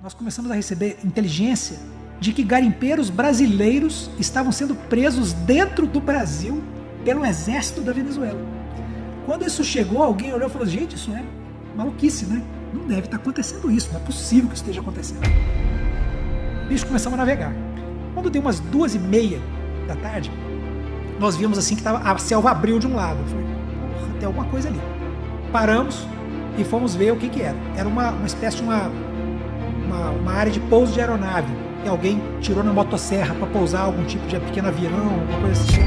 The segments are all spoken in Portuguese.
nós começamos a receber inteligência de que garimpeiros brasileiros estavam sendo presos dentro do Brasil pelo exército da Venezuela. Quando isso chegou, alguém olhou e falou: gente, isso é maluquice, né? Não deve estar acontecendo isso, não é possível que isso esteja acontecendo. Bicho, começamos a navegar. Quando deu umas 2h30 da tarde, nós vimos assim que a selva abriu de um lado. Eu falei: porra, tem alguma coisa ali. Paramos e fomos ver o que era. Era uma espécie de uma área de pouso de aeronave, que alguém tirou na motosserra para pousar algum tipo de pequeno avião, alguma coisa assim.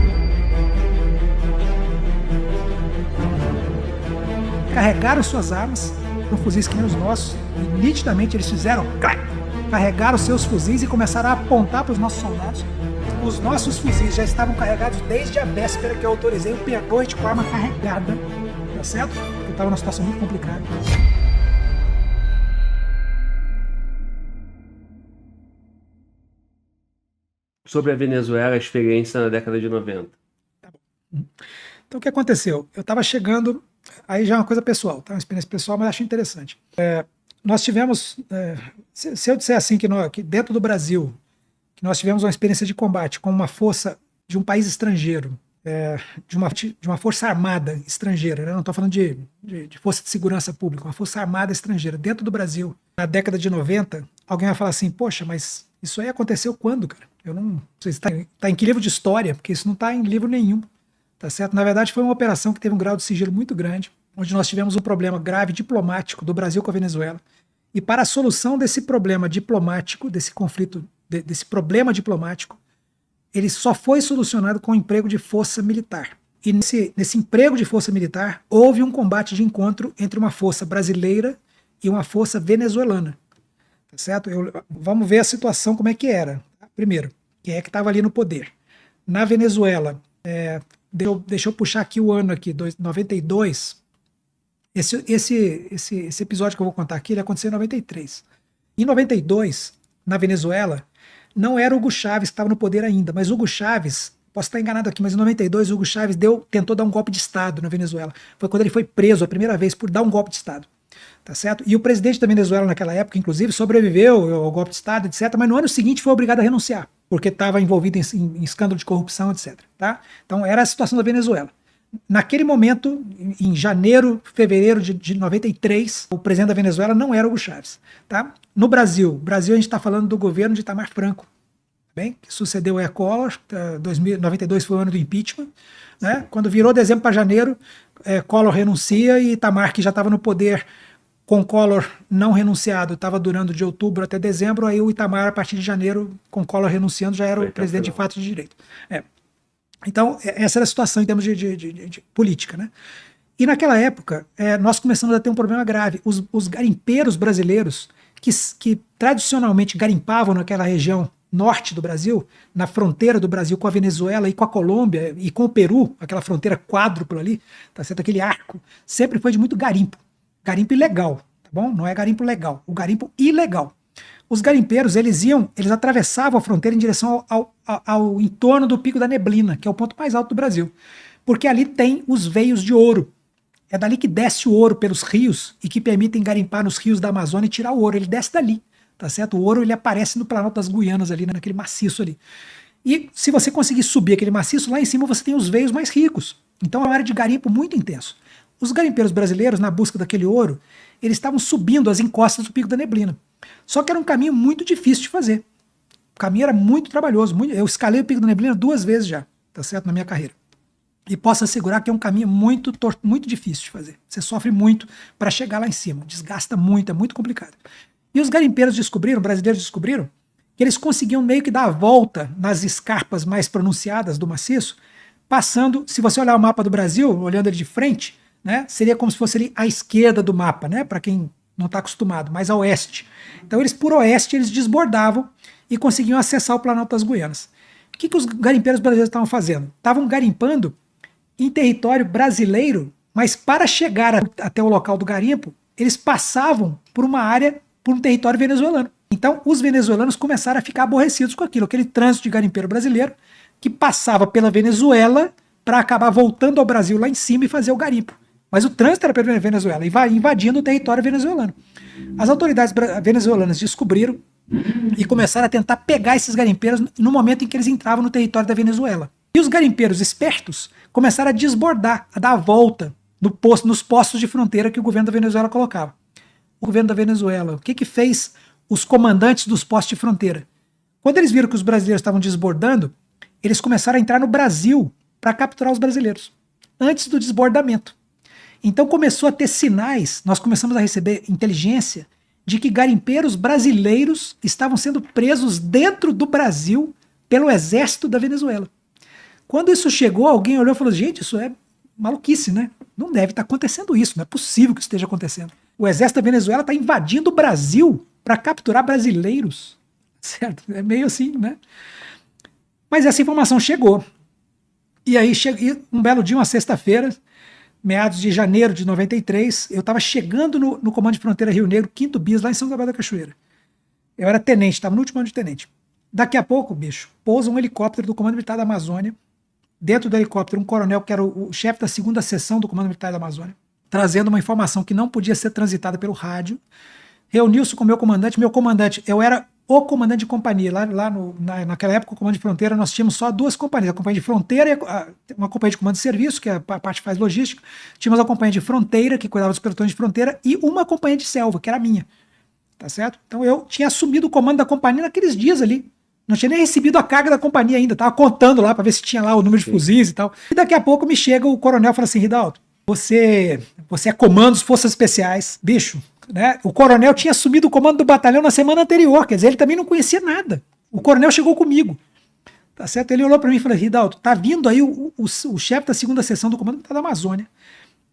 Carregaram suas armas, com fuzis que nem os nossos, e nitidamente eles fizeram, carregaram seus fuzis e começaram a apontar para os nossos soldados. Os nossos fuzis já estavam carregados desde a véspera que eu autorizei o pernoite com a arma carregada, tá certo? Eu estava numa situação muito complicada. Sobre a Venezuela, a experiência na década de 90. Tá bom. Então o que aconteceu? Eu estava chegando, aí já é uma coisa pessoal, tá? Uma experiência pessoal, mas acho interessante. Nós tivemos, se eu disser assim, que dentro do Brasil, que nós tivemos uma experiência de combate com uma força de um país estrangeiro, de uma força armada estrangeira, né? Não estou falando de força de segurança pública, uma força armada estrangeira dentro do Brasil, na década de 90, alguém vai falar assim: poxa, mas isso aí aconteceu quando, cara? Eu não sei se está em que livro de história, porque isso não está em livro nenhum, tá certo? Na verdade, foi uma operação que teve um grau de sigilo muito grande, onde nós tivemos um problema grave diplomático do Brasil com a Venezuela, e para a solução desse problema diplomático, desse conflito, desse problema diplomático, ele só foi solucionado com o emprego de força militar. E nesse emprego de força militar, houve um combate de encontro entre uma força brasileira e uma força venezuelana. Tá certo? Vamos ver a situação como é que era. Primeiro, quem é que estava ali no poder? Na Venezuela, deixa eu puxar aqui o ano aqui, 92. Esse episódio que eu vou contar aqui, ele aconteceu em 93. Em 92, na Venezuela, não era o Hugo Chávez que estava no poder ainda, mas Hugo Chávez, posso estar enganado aqui, mas em 92 o Hugo Chávez tentou dar um golpe de Estado na Venezuela. Foi quando ele foi preso a primeira vez por dar um golpe de Estado. Tá certo? E o presidente da Venezuela naquela época, inclusive, sobreviveu ao golpe de Estado, etc., mas no ano seguinte foi obrigado a renunciar, porque estava envolvido em escândalo de corrupção, etc. Tá? Então era a situação da Venezuela. Naquele momento, em janeiro, fevereiro de 93, o presidente da Venezuela não era Hugo Chávez. Tá? No Brasil, a gente está falando do governo de Itamar Franco, bem, que sucedeu a Collor. 92 foi o ano do impeachment. Né? Quando virou dezembro para janeiro, Collor renuncia e Itamar, que já estava no poder com Collor não renunciado, estava durando de outubro até dezembro, aí o Itamar, a partir de janeiro, com Collor renunciando, já era o presidente de fato de direito. Então, essa era a situação em termos de política. Né? E naquela época, nós começamos a ter um problema grave. Os garimpeiros brasileiros, que tradicionalmente garimpavam naquela região norte do Brasil, na fronteira do Brasil com a Venezuela e com a Colômbia e com o Peru, aquela fronteira quádrupla ali, tá certo? Aquele arco, sempre foi de muito garimpo. Garimpo ilegal, tá bom? Não é garimpo legal, o garimpo ilegal. Os garimpeiros, eles atravessavam a fronteira em direção ao entorno do Pico da Neblina, que é o ponto mais alto do Brasil, porque ali tem os veios de ouro. É dali que desce o ouro pelos rios e que permitem garimpar nos rios da Amazônia e tirar o ouro. Ele desce dali, tá certo? O ouro, ele aparece no Planalto das Guianas ali, naquele maciço ali. E se você conseguir subir aquele maciço, lá em cima você tem os veios mais ricos. Então é uma área de garimpo muito intenso. Os garimpeiros brasileiros, na busca daquele ouro, eles estavam subindo as encostas do Pico da Neblina. Só que era um caminho muito difícil de fazer. O caminho era muito trabalhoso. Eu escalei o Pico da Neblina 2 vezes já, tá certo? Na minha carreira. E posso assegurar que é um caminho muito difícil de fazer. Você sofre muito para chegar lá em cima. Desgasta muito, é muito complicado. E os garimpeiros brasileiros descobriram, que eles conseguiam meio que dar a volta nas escarpas mais pronunciadas do maciço, passando, se você olhar o mapa do Brasil, olhando ele de frente, né, seria como se fosse ali à esquerda do mapa, né, para quem não está acostumado, mas a oeste. Então eles, por oeste, eles desbordavam e conseguiam acessar o Planalto das Guianas. O que os garimpeiros brasileiros estavam fazendo? Estavam garimpando em território brasileiro, mas para chegar até o local do garimpo, eles passavam por um território venezuelano. Então os venezuelanos começaram a ficar aborrecidos com aquele trânsito de garimpeiro brasileiro que passava pela Venezuela para acabar voltando ao Brasil lá em cima e fazer o garimpo. Mas o trânsito era pela Venezuela, invadindo o território venezuelano. As autoridades venezuelanas descobriram e começaram a tentar pegar esses garimpeiros no momento em que eles entravam no território da Venezuela. E os garimpeiros espertos começaram a desbordar, a dar a volta nos postos de fronteira que o governo da Venezuela colocava. O governo da Venezuela, o que fez os comandantes dos postos de fronteira? Quando eles viram que os brasileiros estavam desbordando, eles começaram a entrar no Brasil para capturar os brasileiros, antes do desbordamento. Então começou a ter sinais, nós começamos a receber inteligência de que garimpeiros brasileiros estavam sendo presos dentro do Brasil pelo exército da Venezuela. Quando isso chegou, alguém olhou e falou, gente, isso é maluquice, né? Não deve estar acontecendo isso, não é possível que isso esteja acontecendo. O exército da Venezuela está invadindo o Brasil para capturar brasileiros, certo? É meio assim, né? Mas essa informação chegou. E aí, um belo dia, uma sexta-feira, meados de janeiro de 93, eu estava chegando no Comando de Fronteira Rio Negro, 5º BIS, lá em São Gabriel da Cachoeira. Eu era tenente, estava no último ano de tenente. Daqui a pouco, bicho, pousa um helicóptero do Comando Militar da Amazônia. Dentro do helicóptero, um coronel que era o chefe da 2ª seção do Comando Militar da Amazônia, trazendo uma informação que não podia ser transitada pelo rádio. Reuniu-se com o meu comandante. Eu era o comandante de companhia. Naquela época, o Comando de Fronteira, nós tínhamos só 2 companhias. A companhia de fronteira e uma companhia de comando de serviço, que é a parte que faz logística. Tínhamos a companhia de fronteira, que cuidava dos pelotões de fronteira, e uma companhia de selva, que era a minha. Tá certo? Então eu tinha assumido o comando da companhia naqueles dias ali. Não tinha nem recebido a carga da companhia ainda. Tava contando lá para ver se tinha lá o número de fuzis e tal. E daqui a pouco me chega o coronel e fala assim, Ridalto, você é comando das Forças Especiais. Bicho, né? O coronel tinha assumido o comando do batalhão na semana anterior. Quer dizer, ele também não conhecia nada. O coronel chegou comigo. Tá certo? Ele olhou para mim e falou, Ridalto, tá vindo aí o chefe da 2ª seção do Comando da Amazônia,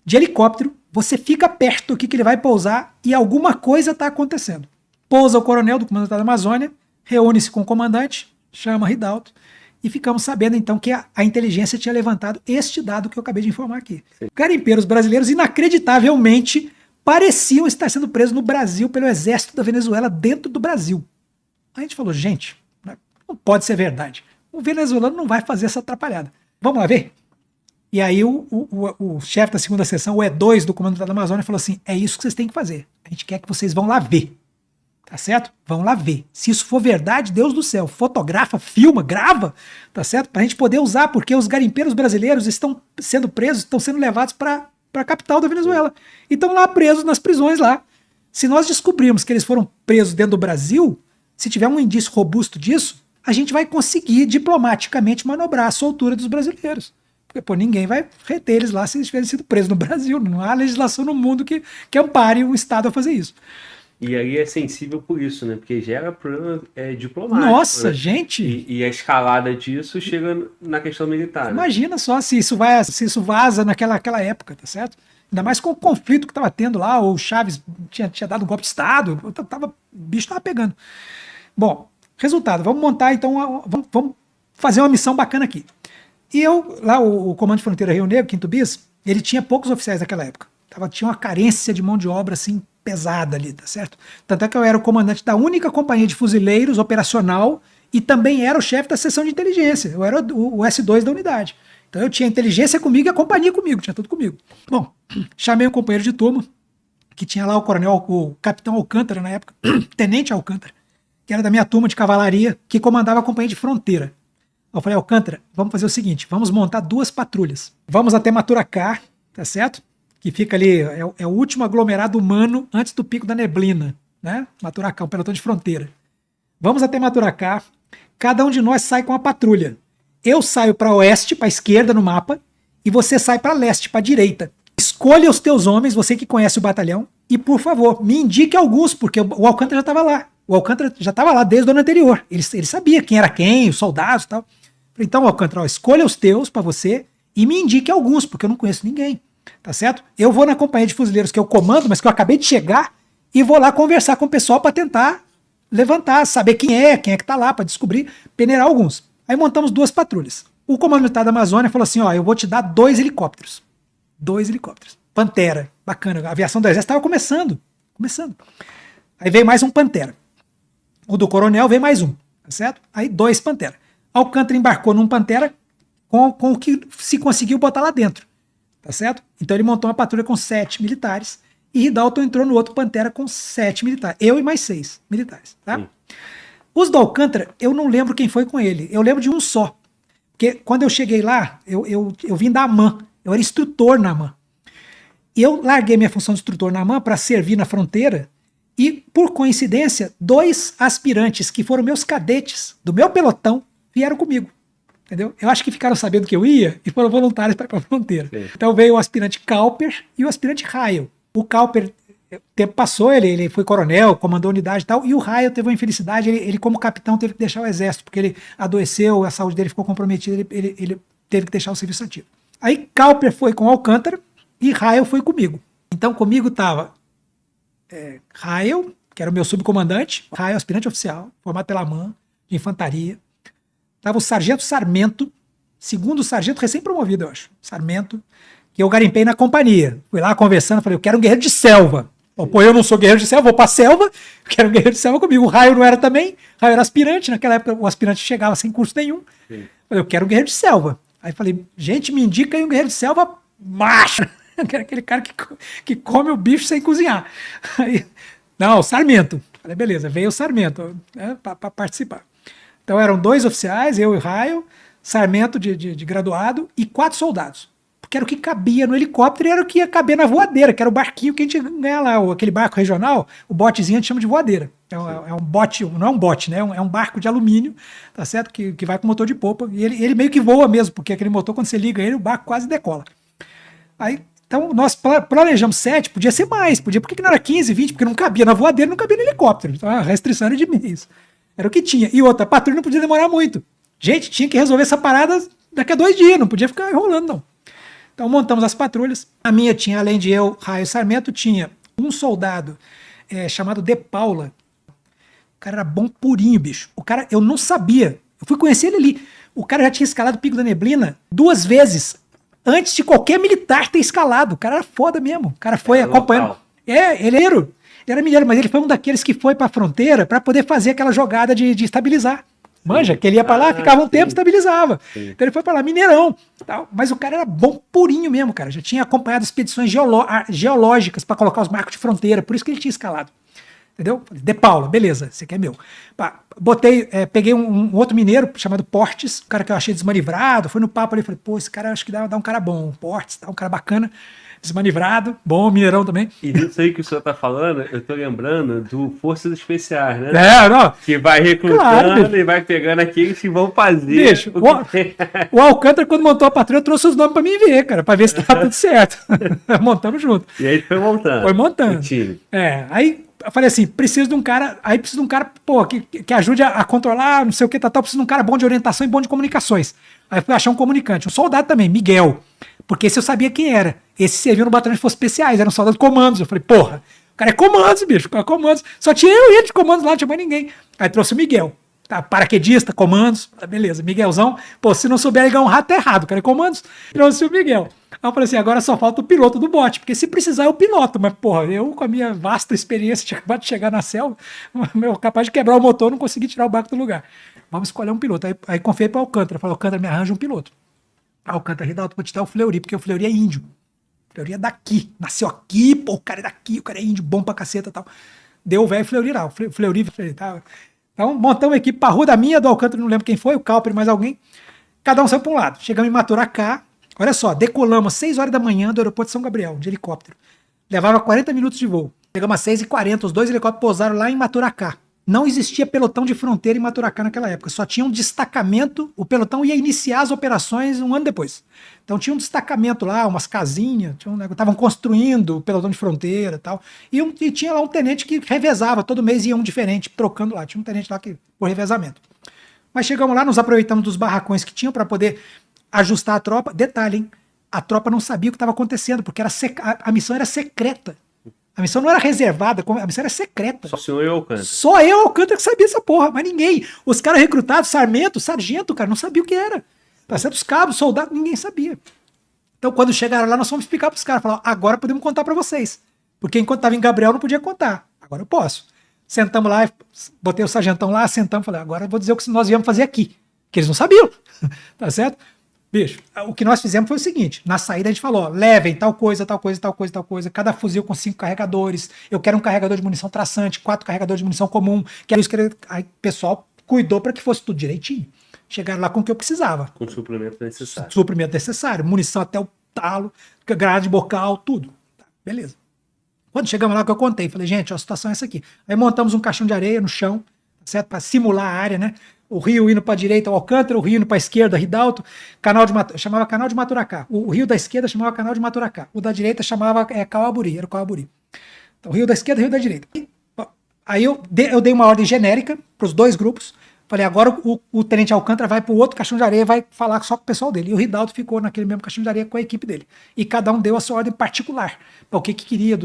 de helicóptero. Você fica perto aqui que ele vai pousar e alguma coisa tá acontecendo. Pousa o coronel do Comando da Amazônia, reúne-se com o comandante, chama Ridalto, e ficamos sabendo então que a inteligência tinha levantado este dado que eu acabei de informar aqui. Sim. Garimpeiros brasileiros inacreditavelmente pareciam estar sendo presos no Brasil pelo exército da Venezuela dentro do Brasil. A gente falou, gente, não pode ser verdade. O venezuelano não vai fazer essa atrapalhada. Vamos lá ver? E aí o chefe da 2ª seção, o E2 do Comando da Amazônia, falou assim, é isso que vocês têm que fazer. A gente quer que vocês vão lá ver. Tá certo? Vão lá ver. Se isso for verdade, Deus do céu, fotografa, filma, grava, tá certo? Pra gente poder usar, porque os garimpeiros brasileiros estão sendo presos, estão sendo levados para a capital da Venezuela. E estão lá presos nas prisões lá. Se nós descobrirmos que eles foram presos dentro do Brasil, se tiver um indício robusto disso, a gente vai conseguir diplomaticamente manobrar a soltura dos brasileiros. Porque, pô, ninguém vai reter eles lá se eles tiverem sido presos no Brasil. Não há legislação no mundo que ampare o Estado a fazer isso. E aí é sensível por isso, né? Porque gera problema diplomático. Nossa, né? Gente! E a escalada disso chega na questão militar. Imagina só se isso vaza naquela época, tá certo? Ainda mais com o conflito que estava tendo lá, o Chaves tinha dado um golpe de Estado, o bicho estava pegando. Bom, resultado, vamos montar então, vamos fazer uma missão bacana aqui. E lá o Comando de Fronteira Rio Negro, 5º BIS, ele tinha poucos oficiais naquela época. Tinha uma carência de mão de obra assim pesada ali, tá certo? Tanto é que eu era o comandante da única companhia de fuzileiros operacional e também era o chefe da seção de inteligência. Eu era o S2 da unidade. Então eu tinha inteligência comigo e a companhia comigo, tinha tudo comigo. Bom, chamei um companheiro de turma, que tinha lá o capitão Alcântara na época, tenente Alcântara, que era da minha turma de cavalaria, que comandava a companhia de fronteira. Eu falei, Alcântara, vamos fazer o seguinte, vamos montar 2 patrulhas. Vamos até Maturacá, tá certo? Que fica ali, é o último aglomerado humano antes do Pico da Neblina, né? Maturacá, um pelotão de fronteira. Vamos até Maturacá, cada um de nós sai com uma patrulha. Eu saio para oeste, para esquerda no mapa, e você sai para leste, para direita. Escolha os teus homens, você que conhece o batalhão, e por favor, me indique alguns, porque o Alcântara já estava lá. O Alcântara já estava lá desde o ano anterior. Ele sabia quem era quem, os soldados e tal. Então, Alcântara, escolha os teus para você e me indique alguns, porque eu não conheço ninguém. Tá certo? Eu vou na companhia de fuzileiros que eu comando, mas que eu acabei de chegar, e vou lá conversar com o pessoal para tentar levantar, saber quem é que tá lá, para descobrir, peneirar alguns. Aí montamos 2 patrulhas. O Comando Militar da Amazônia falou assim, ó, eu vou te dar 2 helicópteros. 2 helicópteros. Pantera, bacana. A aviação do Exército estava começando. Aí veio mais um Pantera. O do Coronel veio mais um, tá certo? Aí 2 Pantera. Alcântara embarcou num Pantera com o que se conseguiu botar lá dentro. Tá certo? Então ele montou uma patrulha com 7 militares e Ridalton entrou no outro Pantera com 7 militares. Eu e mais 6 militares, tá? Os do Alcântara, eu não lembro quem foi com ele. Eu lembro de um só. Porque quando eu cheguei lá, eu vim da AMAN. Eu era instrutor na AMAN. E eu larguei minha função de instrutor na AMAN para servir na fronteira. E, por coincidência, 2 aspirantes que foram meus cadetes do meu pelotão vieram comigo. Entendeu? Eu acho que ficaram sabendo que eu ia e foram voluntários para ir para a fronteira. Sim. Então veio o aspirante Cowper e o aspirante Raio. O Cowper, o tempo passou, ele foi coronel, comandou unidade e tal, e o Raio teve uma infelicidade, ele como capitão teve que deixar o exército, porque ele adoeceu, a saúde dele ficou comprometida, ele teve que deixar o serviço ativo. Aí Cowper foi com Alcântara e Raio foi comigo. Então comigo estava Raio, que era o meu subcomandante, Raio, aspirante oficial, formado pela AMAN, de infantaria. Tava o sargento Sarmento, segundo sargento recém-promovido, eu acho, Sarmento, que eu garimpei na companhia. Fui lá conversando, falei, eu quero um guerreiro de selva. Pô, eu não sou guerreiro de selva, vou pra selva, eu quero um guerreiro de selva comigo. O Raio não era também, o Raio era aspirante, naquela época o aspirante chegava sem curso nenhum. Sim. Falei, eu quero um guerreiro de selva. Aí falei, gente, me indica aí um guerreiro de selva macho. Eu quero aquele cara que come o bicho sem cozinhar. Aí, não, o Sarmento. Falei, beleza, veio o Sarmento para participar. Então eram 2 oficiais, eu e o Raio, Sarmento de graduado e 4 soldados. Porque era o que cabia no helicóptero e era o que ia caber na voadeira, que era o barquinho que a gente ganha lá, aquele barco regional, o botezinho a gente chama de voadeira. É um bote, não é um bote, né? É um barco de alumínio, tá certo? Que vai com motor de popa. E ele meio que voa mesmo, porque aquele motor, quando você liga ele, o barco quase decola. Aí, então, nós planejamos 7, podia ser mais, por que não era 15, 20? Porque não cabia na voadeira, não cabia no helicóptero. Então a restrição era de meios. Era o que tinha. E outra, a patrulha não podia demorar muito. Gente, tinha que resolver essa parada daqui a 2 dias, não podia ficar enrolando, não. Então montamos as patrulhas. A minha tinha, além de eu, Raio e Sarmento, tinha um soldado chamado De Paula. O cara era bom purinho, bicho. O cara, eu não sabia. Eu fui conhecer ele ali. O cara já tinha escalado o Pico da Neblina 2 vezes. Antes de qualquer militar ter escalado. O cara era foda mesmo. O cara foi acompanhando. Local. Ele era mineiro, mas ele foi um daqueles que foi pra fronteira para poder fazer aquela jogada de estabilizar. Manja, que ele ia pra lá, ficava um tempo, estabilizava. Sim. Então ele foi pra lá, mineirão. Tal. Mas o cara era bom purinho mesmo, cara. Já tinha acompanhado expedições geológicas para colocar os marcos de fronteira, por isso que ele tinha escalado. Entendeu? De Paula, beleza, esse aqui é meu. Peguei um outro mineiro chamado Portes, um cara que eu achei desmanivrado, foi no papo ali, falei, pô, esse cara acho que dá um cara bom, Portes, um cara bacana. Desmanivrado, bom, mineirão também. E disso aí que o senhor tá falando, eu tô lembrando do Forças Especiais, né? Não. Que vai recrutando e vai pegando aqueles que vão fazer. Bicho, o Alcântara, quando montou a patrulha, trouxe os nomes pra mim ver, cara, pra ver se tava tudo certo. Montamos junto. E aí foi montando. Foi montando. Aí eu falei assim, preciso de um cara, pô, que ajude a controlar, não sei o que, preciso de um cara bom de orientação e bom de comunicações. Aí fui achar um comunicante, um soldado também, Miguel. Porque esse eu sabia quem era. Esse serviu no batalhão de forças especiais, era um soldado de comandos. Eu falei, porra, o cara é comandos, bicho, o cara é comandos. Só tinha eu e ele de comandos lá, não tinha mais ninguém. Aí trouxe o Miguel, tá, paraquedista, comandos, beleza, Miguelzão. Pô, se não souber ligar um rato, tá errado, o cara é comandos. Trouxe o Miguel. Aí eu falei assim, agora só falta o piloto do bote, porque se precisar eu piloto, mas porra, eu com a minha vasta experiência, tinha acabado de chegar na selva, capaz de quebrar o motor, não consegui tirar o barco do lugar. Vamos escolher um piloto. Aí confiei para Alcântara, falei, Alcântara, me arranja um piloto. Alcântara, Ridalto, vou te dar o Fleury, porque o Fleury é índio. O Fleury é daqui, nasceu aqui, pô, o cara é daqui, o cara é índio, bom pra caceta e tal. Deu o velho Fleury lá, o Fleury tá. Então montamos uma equipe parruda minha, do Alcântara, não lembro quem foi, o Cowper, mais alguém. Cada um saiu pra um lado. Chegamos em Maturacá, olha só, decolamos às 6 horas da manhã do aeroporto de São Gabriel, de helicóptero. Levava 40 minutos de voo. Chegamos às 6h40, os 2 helicópteros pousaram lá em Maturacá. Não existia pelotão de fronteira em Maturacá naquela época, só tinha um destacamento, o pelotão ia iniciar as operações um ano depois. Então tinha um destacamento lá, umas casinhas, estavam construindo o pelotão de fronteira e tal, e tinha lá um tenente que revezava, todo mês ia um diferente, trocando lá, tinha um tenente lá que por revezamento. Mas chegamos lá, nos aproveitamos dos barracões que tinham para poder ajustar a tropa. Detalhe, hein? A tropa não sabia o que estava acontecendo, porque a missão era secreta. A missão não era reservada, a missão era secreta. Só o senhor e o Alcântara. Só eu e o Alcântara que sabia essa porra, mas ninguém. Os caras recrutados, sargento, cara, não sabia o que era. Tá certo? Os cabos, soldados, ninguém sabia. Então, quando chegaram lá, nós fomos explicar para os caras. Falaram, agora podemos contar para vocês. Porque enquanto estava em Gabriel, não podia contar. Agora eu posso. Sentamos lá, botei o sargentão lá, sentamos, falei, agora eu vou dizer o que nós viemos fazer aqui. Que eles não sabiam. Tá certo? Bicho, o que nós fizemos foi o seguinte, na saída a gente falou, ó, levem tal coisa, tal coisa, tal coisa, tal coisa, cada fuzil com 5 carregadores, eu quero um carregador de munição traçante, 4 carregadores de munição comum, que é isso que aí o pessoal cuidou para que fosse tudo direitinho. Chegaram lá com o que eu precisava. Com o suplemento necessário. Suprimento necessário, munição até o talo, grade bocal, tudo. Tá, beleza. Quando chegamos lá que eu contei, falei, gente, ó, a situação é essa aqui. Aí montamos um caixão de areia no chão, certo? Para simular a área, né? O rio indo para a direita, o Alcântara, o rio indo para a esquerda, Ridalto, chamava Canal de Maturacá. O rio da esquerda chamava Canal de Maturacá. O da direita chamava Cauaburi, era o Cauaburi. Então, o rio da esquerda e o rio da direita. Aí eu dei uma ordem genérica para os dois grupos. Falei, agora o Tenente Alcântara vai para o outro caixão de areia e vai falar só com o pessoal dele. E o Ridalto ficou naquele mesmo caixão de areia com a equipe dele. E cada um deu a sua ordem particular, para o que queria.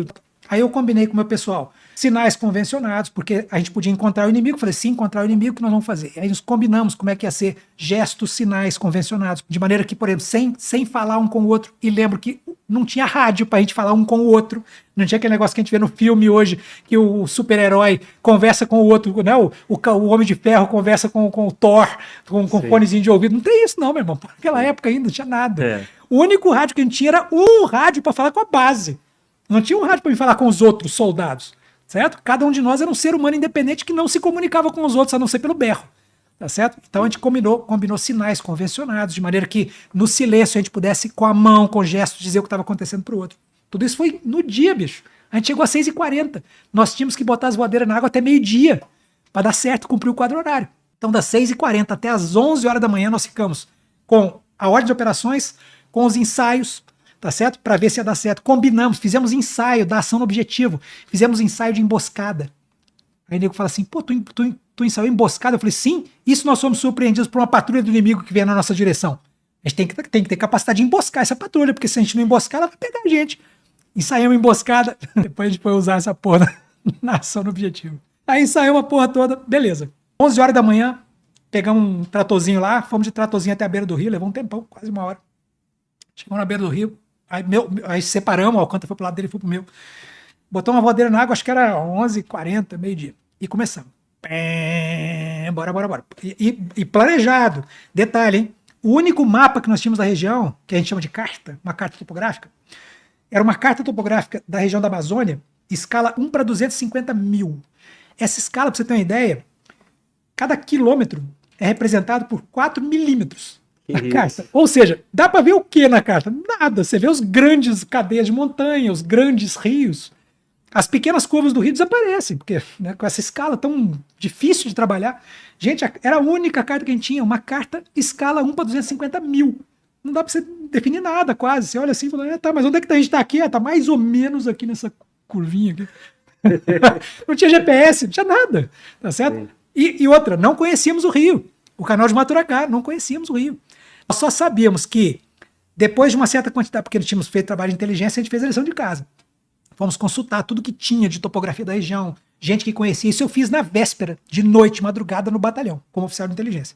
Aí eu combinei com o meu pessoal sinais convencionados, porque a gente podia encontrar o inimigo. Falei, se encontrar o inimigo, o que nós vamos fazer? Aí nós combinamos como é que ia ser gestos, sinais convencionados, de maneira que, por exemplo, sem falar um com o outro. E lembro que não tinha rádio pra gente falar um com o outro. Não tinha aquele negócio que a gente vê no filme hoje, que o super-herói conversa com o outro, né? O Homem de Ferro conversa com o Thor, com fonezinho de ouvido. Não tem isso não, meu irmão. Naquela época ainda não tinha nada. É. O único rádio que a gente tinha era um rádio para falar com a base. Não tinha um rádio para me falar com os outros soldados, certo? Cada um de nós era um ser humano independente que não se comunicava com os outros, a não ser pelo berro, tá certo? Então a gente combinou sinais convencionados, de maneira que no silêncio a gente pudesse, com a mão, com gestos, dizer o que estava acontecendo para o outro. Tudo isso foi no dia, bicho. A gente chegou às 6h40. Nós tínhamos que botar as voadeiras na água até meio-dia, para dar certo, cumprir o quadro horário. Então das 6h40 até as 11 horas da manhã nós ficamos com a ordem de operações, com os ensaios, tá certo? Para ver se ia dar certo. Combinamos, fizemos ensaio da ação no objetivo, fizemos ensaio de emboscada. Aí o nego fala assim, pô, tu ensaiou emboscada? Eu falei, sim, isso nós fomos surpreendidos por uma patrulha do inimigo que vem na nossa direção. A gente tem que ter capacidade de emboscar essa patrulha, porque se a gente não emboscar, ela vai pegar a gente. Ensaiamos emboscada, depois a gente foi usar essa porra na ação no objetivo. Aí ensaiamos a porra toda, beleza. 11 horas da manhã, pegamos um tratorzinho lá, fomos de tratorzinho até a beira do rio, levou um tempão, quase 1 hora. Chegamos na beira do rio, aí separamos, o Alcântara foi pro lado dele, foi pro meu. Botou uma voadeira na água, acho que era 11h40, meio-dia. E começamos. Bora. E planejado. Detalhe, hein? O único mapa que nós tínhamos da região, que a gente chama de carta, uma carta topográfica, era uma carta topográfica da região da Amazônia, escala 1 para 250 mil. Essa escala, para você ter uma ideia, cada quilômetro é representado por 4 milímetros. Na carta. Ou seja, dá para ver o que na carta? Nada. Você vê os grandes cadeias de montanha, os grandes rios. As pequenas curvas do rio desaparecem, porque né, com essa escala tão difícil de trabalhar. Gente, era a única carta que a gente tinha, uma carta escala 1 para 250 mil. Não dá para você definir nada quase. Você olha assim e fala, tá, mas onde é que a gente está aqui? Tá mais ou menos aqui nessa curvinha aqui. Não tinha GPS, não tinha nada. Tá certo? E outra, não conhecíamos o rio. O canal de Maturacá, não conhecíamos o rio. Nós só sabíamos que, depois de uma certa quantidade, porque nós tínhamos feito trabalho de inteligência, a gente fez a lição de casa. Fomos consultar tudo que tinha de topografia da região, gente que conhecia. Isso eu fiz na véspera, de noite, madrugada, no batalhão, como oficial de inteligência.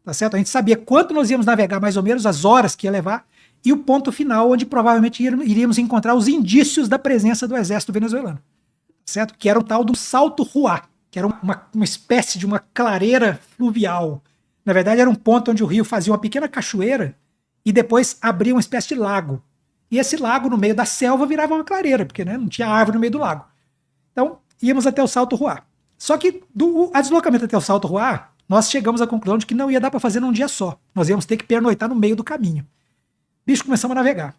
Tá certo? A gente sabia quanto nós íamos navegar, mais ou menos, as horas que ia levar, e o ponto final, onde provavelmente iríamos encontrar os indícios da presença do exército venezuelano. Tá certo? Que era o tal do Salto Ruá, que era uma espécie de uma clareira fluvial. Na verdade, era um ponto onde o rio fazia uma pequena cachoeira e depois abria uma espécie de lago. E esse lago, no meio da selva, virava uma clareira, porque né, não tinha árvore no meio do lago. Então, íamos até o Salto Ruá. Só que, a deslocamento até o Salto Ruá, nós chegamos à conclusão de que não ia dar para fazer num dia só. Nós íamos ter que pernoitar no meio do caminho. Bicho, começamos a navegar.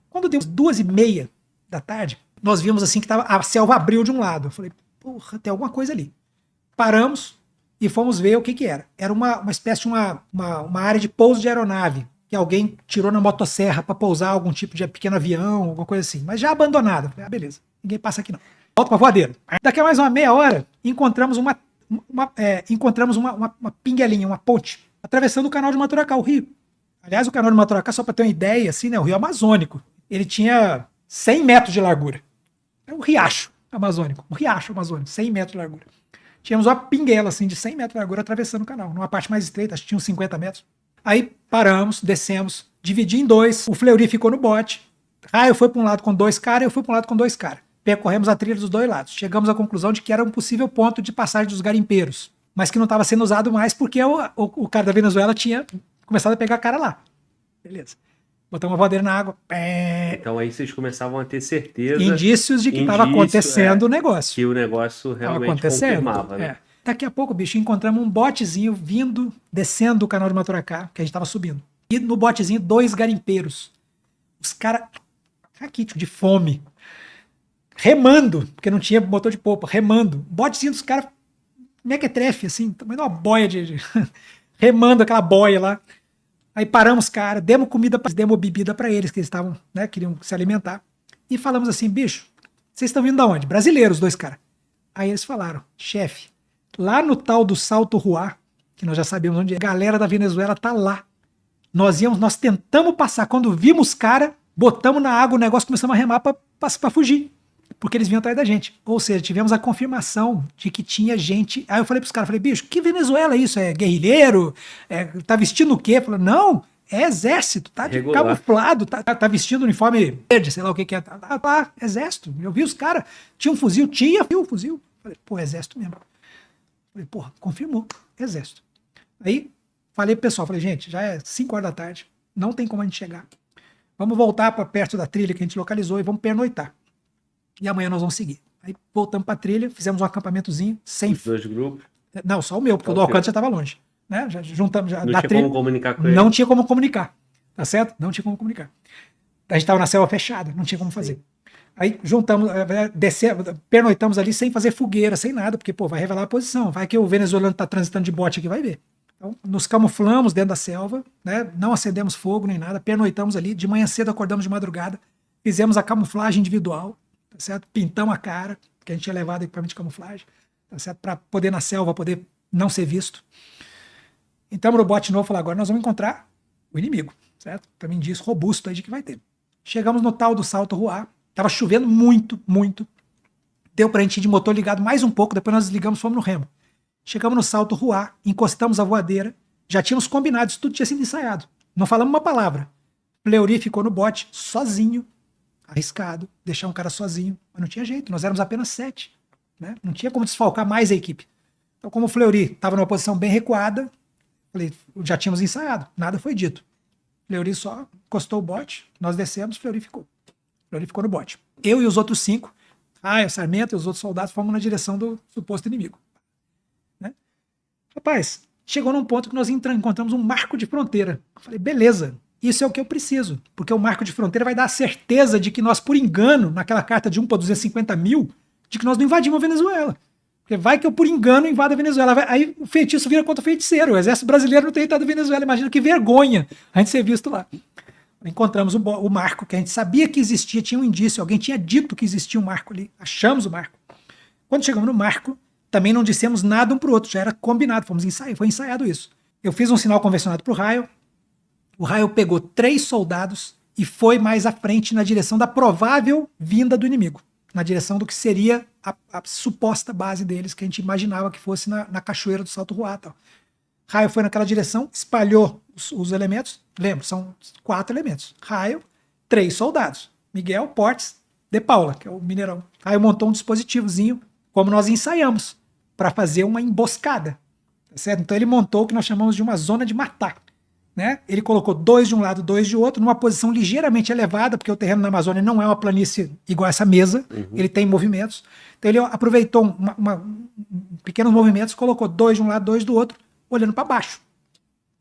Quando deu 2h30 da tarde, nós vimos assim que a selva abriu de um lado. Eu falei, porra, tem alguma coisa ali. Paramos e fomos ver o que era. Era uma espécie de uma área de pouso de aeronave, que alguém tirou na motosserra para pousar algum tipo de pequeno avião, alguma coisa assim. Mas já abandonada. Falei, beleza, ninguém passa aqui não. Volta para voadeira. Daqui a mais uma meia hora, encontramos uma pinguelinha, uma ponte, atravessando o canal de Maturacá, o rio. Aliás, o canal de Maturacá, só para ter uma ideia, assim, né, o rio amazônico, ele tinha 100 metros de largura. É um riacho amazônico, 100 metros de largura. Tínhamos uma pinguela, assim, de 100 metros de largura atravessando o canal, numa parte mais estreita, acho que tinha uns 50 metros. Aí paramos, descemos, dividi em dois, o Fleury ficou no bote, eu fui para um lado com 2 caras, eu fui para um lado com 2 caras. Percorremos a trilha dos 2 lados. Chegamos à conclusão de que era um possível ponto de passagem dos garimpeiros, mas que não estava sendo usado mais porque o cara da Venezuela tinha começado a pegar a cara lá. Beleza. Botamos a voadeira na água. Pé. Então aí vocês começavam a ter certeza Indícios de que estava acontecendo o negócio. que o negócio Estava realmente acontecendo. confirmava, né? É. Daqui a pouco, bicho, encontramos um botezinho vindo, descendo do canal de Maturacá, que a gente estava subindo. E no botezinho, 2 garimpeiros. Os caras, raquítico, de fome. Remando, porque não tinha motor de polpa, remando. Botezinho dos caras, mequetrefe, assim, tamanho de uma boia remando aquela boia lá. Aí paramos, cara, demos comida, demos bebida para eles, que eles estavam, né, queriam se alimentar. E falamos assim, bicho, vocês estão vindo da onde? Brasileiros, 2 caras. Aí eles falaram, chefe, lá no tal do Salto Ruá, que nós já sabemos onde é, a galera da Venezuela tá lá. Nós tentamos passar, quando vimos os caras, botamos na água o negócio, começamos a remar pra fugir. Porque eles vinham atrás da gente. Ou seja, tivemos a confirmação de que tinha gente. Aí eu falei pros caras, bicho, que Venezuela é isso? É guerrilheiro? Tá vestindo o quê? Falei, não, é exército, tá de Regular. camuflado, tá vestindo uniforme verde, sei lá o que é. Tá, exército. Eu vi os caras, tinha um fuzil, um fuzil. Falei, pô, exército mesmo. Falei, porra, confirmou, exército. Aí falei pro pessoal, gente, já é 5 horas da tarde, não tem como a gente chegar. Vamos voltar para perto da trilha que a gente localizou e vamos pernoitar. E amanhã nós vamos seguir. Aí voltamos para a trilha, fizemos um acampamentozinho sem. Os 2 grupos. Não, só o meu, porque o do Alcântara já estava longe. Né? Já juntamos. Já, não tinha trilha, como comunicar com ele. Não tinha como comunicar. Tá certo? Não tinha como comunicar. A gente estava na selva fechada, não tinha como fazer. Sim. Aí juntamos, pernoitamos ali sem fazer fogueira, sem nada, porque pô, vai revelar a posição. Vai que o venezuelano está transitando de bote aqui, vai ver. Então, nos camuflamos dentro da selva, né? Não acendemos fogo nem nada, pernoitamos ali. De manhã cedo acordamos de madrugada, fizemos a camuflagem individual. Tá certo? Pintamos a cara, que a gente tinha levado equipamento de camuflagem, tá certo? Para poder na selva, poder não ser visto. Entramos no bote novo, falamos, agora nós vamos encontrar o inimigo, certo? Também diz robusto aí de que vai ter. Chegamos no tal do Salto Ruá, tava chovendo muito, muito. Deu pra gente ir de motor ligado mais um pouco, depois nós desligamos, fomos no remo. Chegamos no Salto Ruá, encostamos a voadeira, já tínhamos combinado, isso tudo tinha sido ensaiado. Não falamos uma palavra. Fleury ficou no bote, sozinho, arriscado, deixar um cara sozinho, mas não tinha jeito, nós éramos apenas 7, né? Não tinha como desfalcar mais a equipe. Então, como o Fleury estava numa posição bem recuada, falei, já tínhamos ensaiado, nada foi dito. Fleury só encostou o bote, nós descemos, Fleury ficou. Fleury ficou no bote. Eu e os outros 5, o Sarmento e os outros soldados, fomos na direção do suposto inimigo. Né? Rapaz, chegou num ponto que nós encontramos um marco de fronteira. Eu falei, beleza. Isso é o que eu preciso, porque o marco de fronteira vai dar a certeza de que nós, por engano, naquela carta de 1 para 250 mil, de que nós não invadimos a Venezuela. Porque vai que eu, por engano, invado a Venezuela. Aí o feitiço vira contra o feiticeiro. O exército brasileiro não tem entrado na Venezuela. Imagina que vergonha a gente ser visto lá. Encontramos o marco, que a gente sabia que existia, tinha um indício, alguém tinha dito que existia um marco ali. Achamos o marco. Quando chegamos no marco, também não dissemos nada um para o outro, já era combinado, foi ensaiado isso. Eu fiz um sinal convencionado para o Raio. O Raio pegou 3 soldados e foi mais à frente na direção da provável vinda do inimigo, na direção do que seria a suposta base deles, que a gente imaginava que fosse na cachoeira do Salto Ruá. Tal. Raio foi naquela direção, espalhou os elementos, lembra, são 4 elementos. Raio, 3 soldados, Miguel, Portes, De Paula, que é o mineirão. Raio montou um dispositivozinho, como nós ensaiamos, para fazer uma emboscada. Tá certo? Então ele montou o que nós chamamos de uma zona de matar. Né? Ele colocou 2 de um lado, 2 de outro, numa posição ligeiramente elevada, porque o terreno na Amazônia não é uma planície igual essa mesa, ele tem movimentos. Então ele aproveitou pequenos movimentos, colocou 2 de um lado, 2 do outro, olhando para baixo.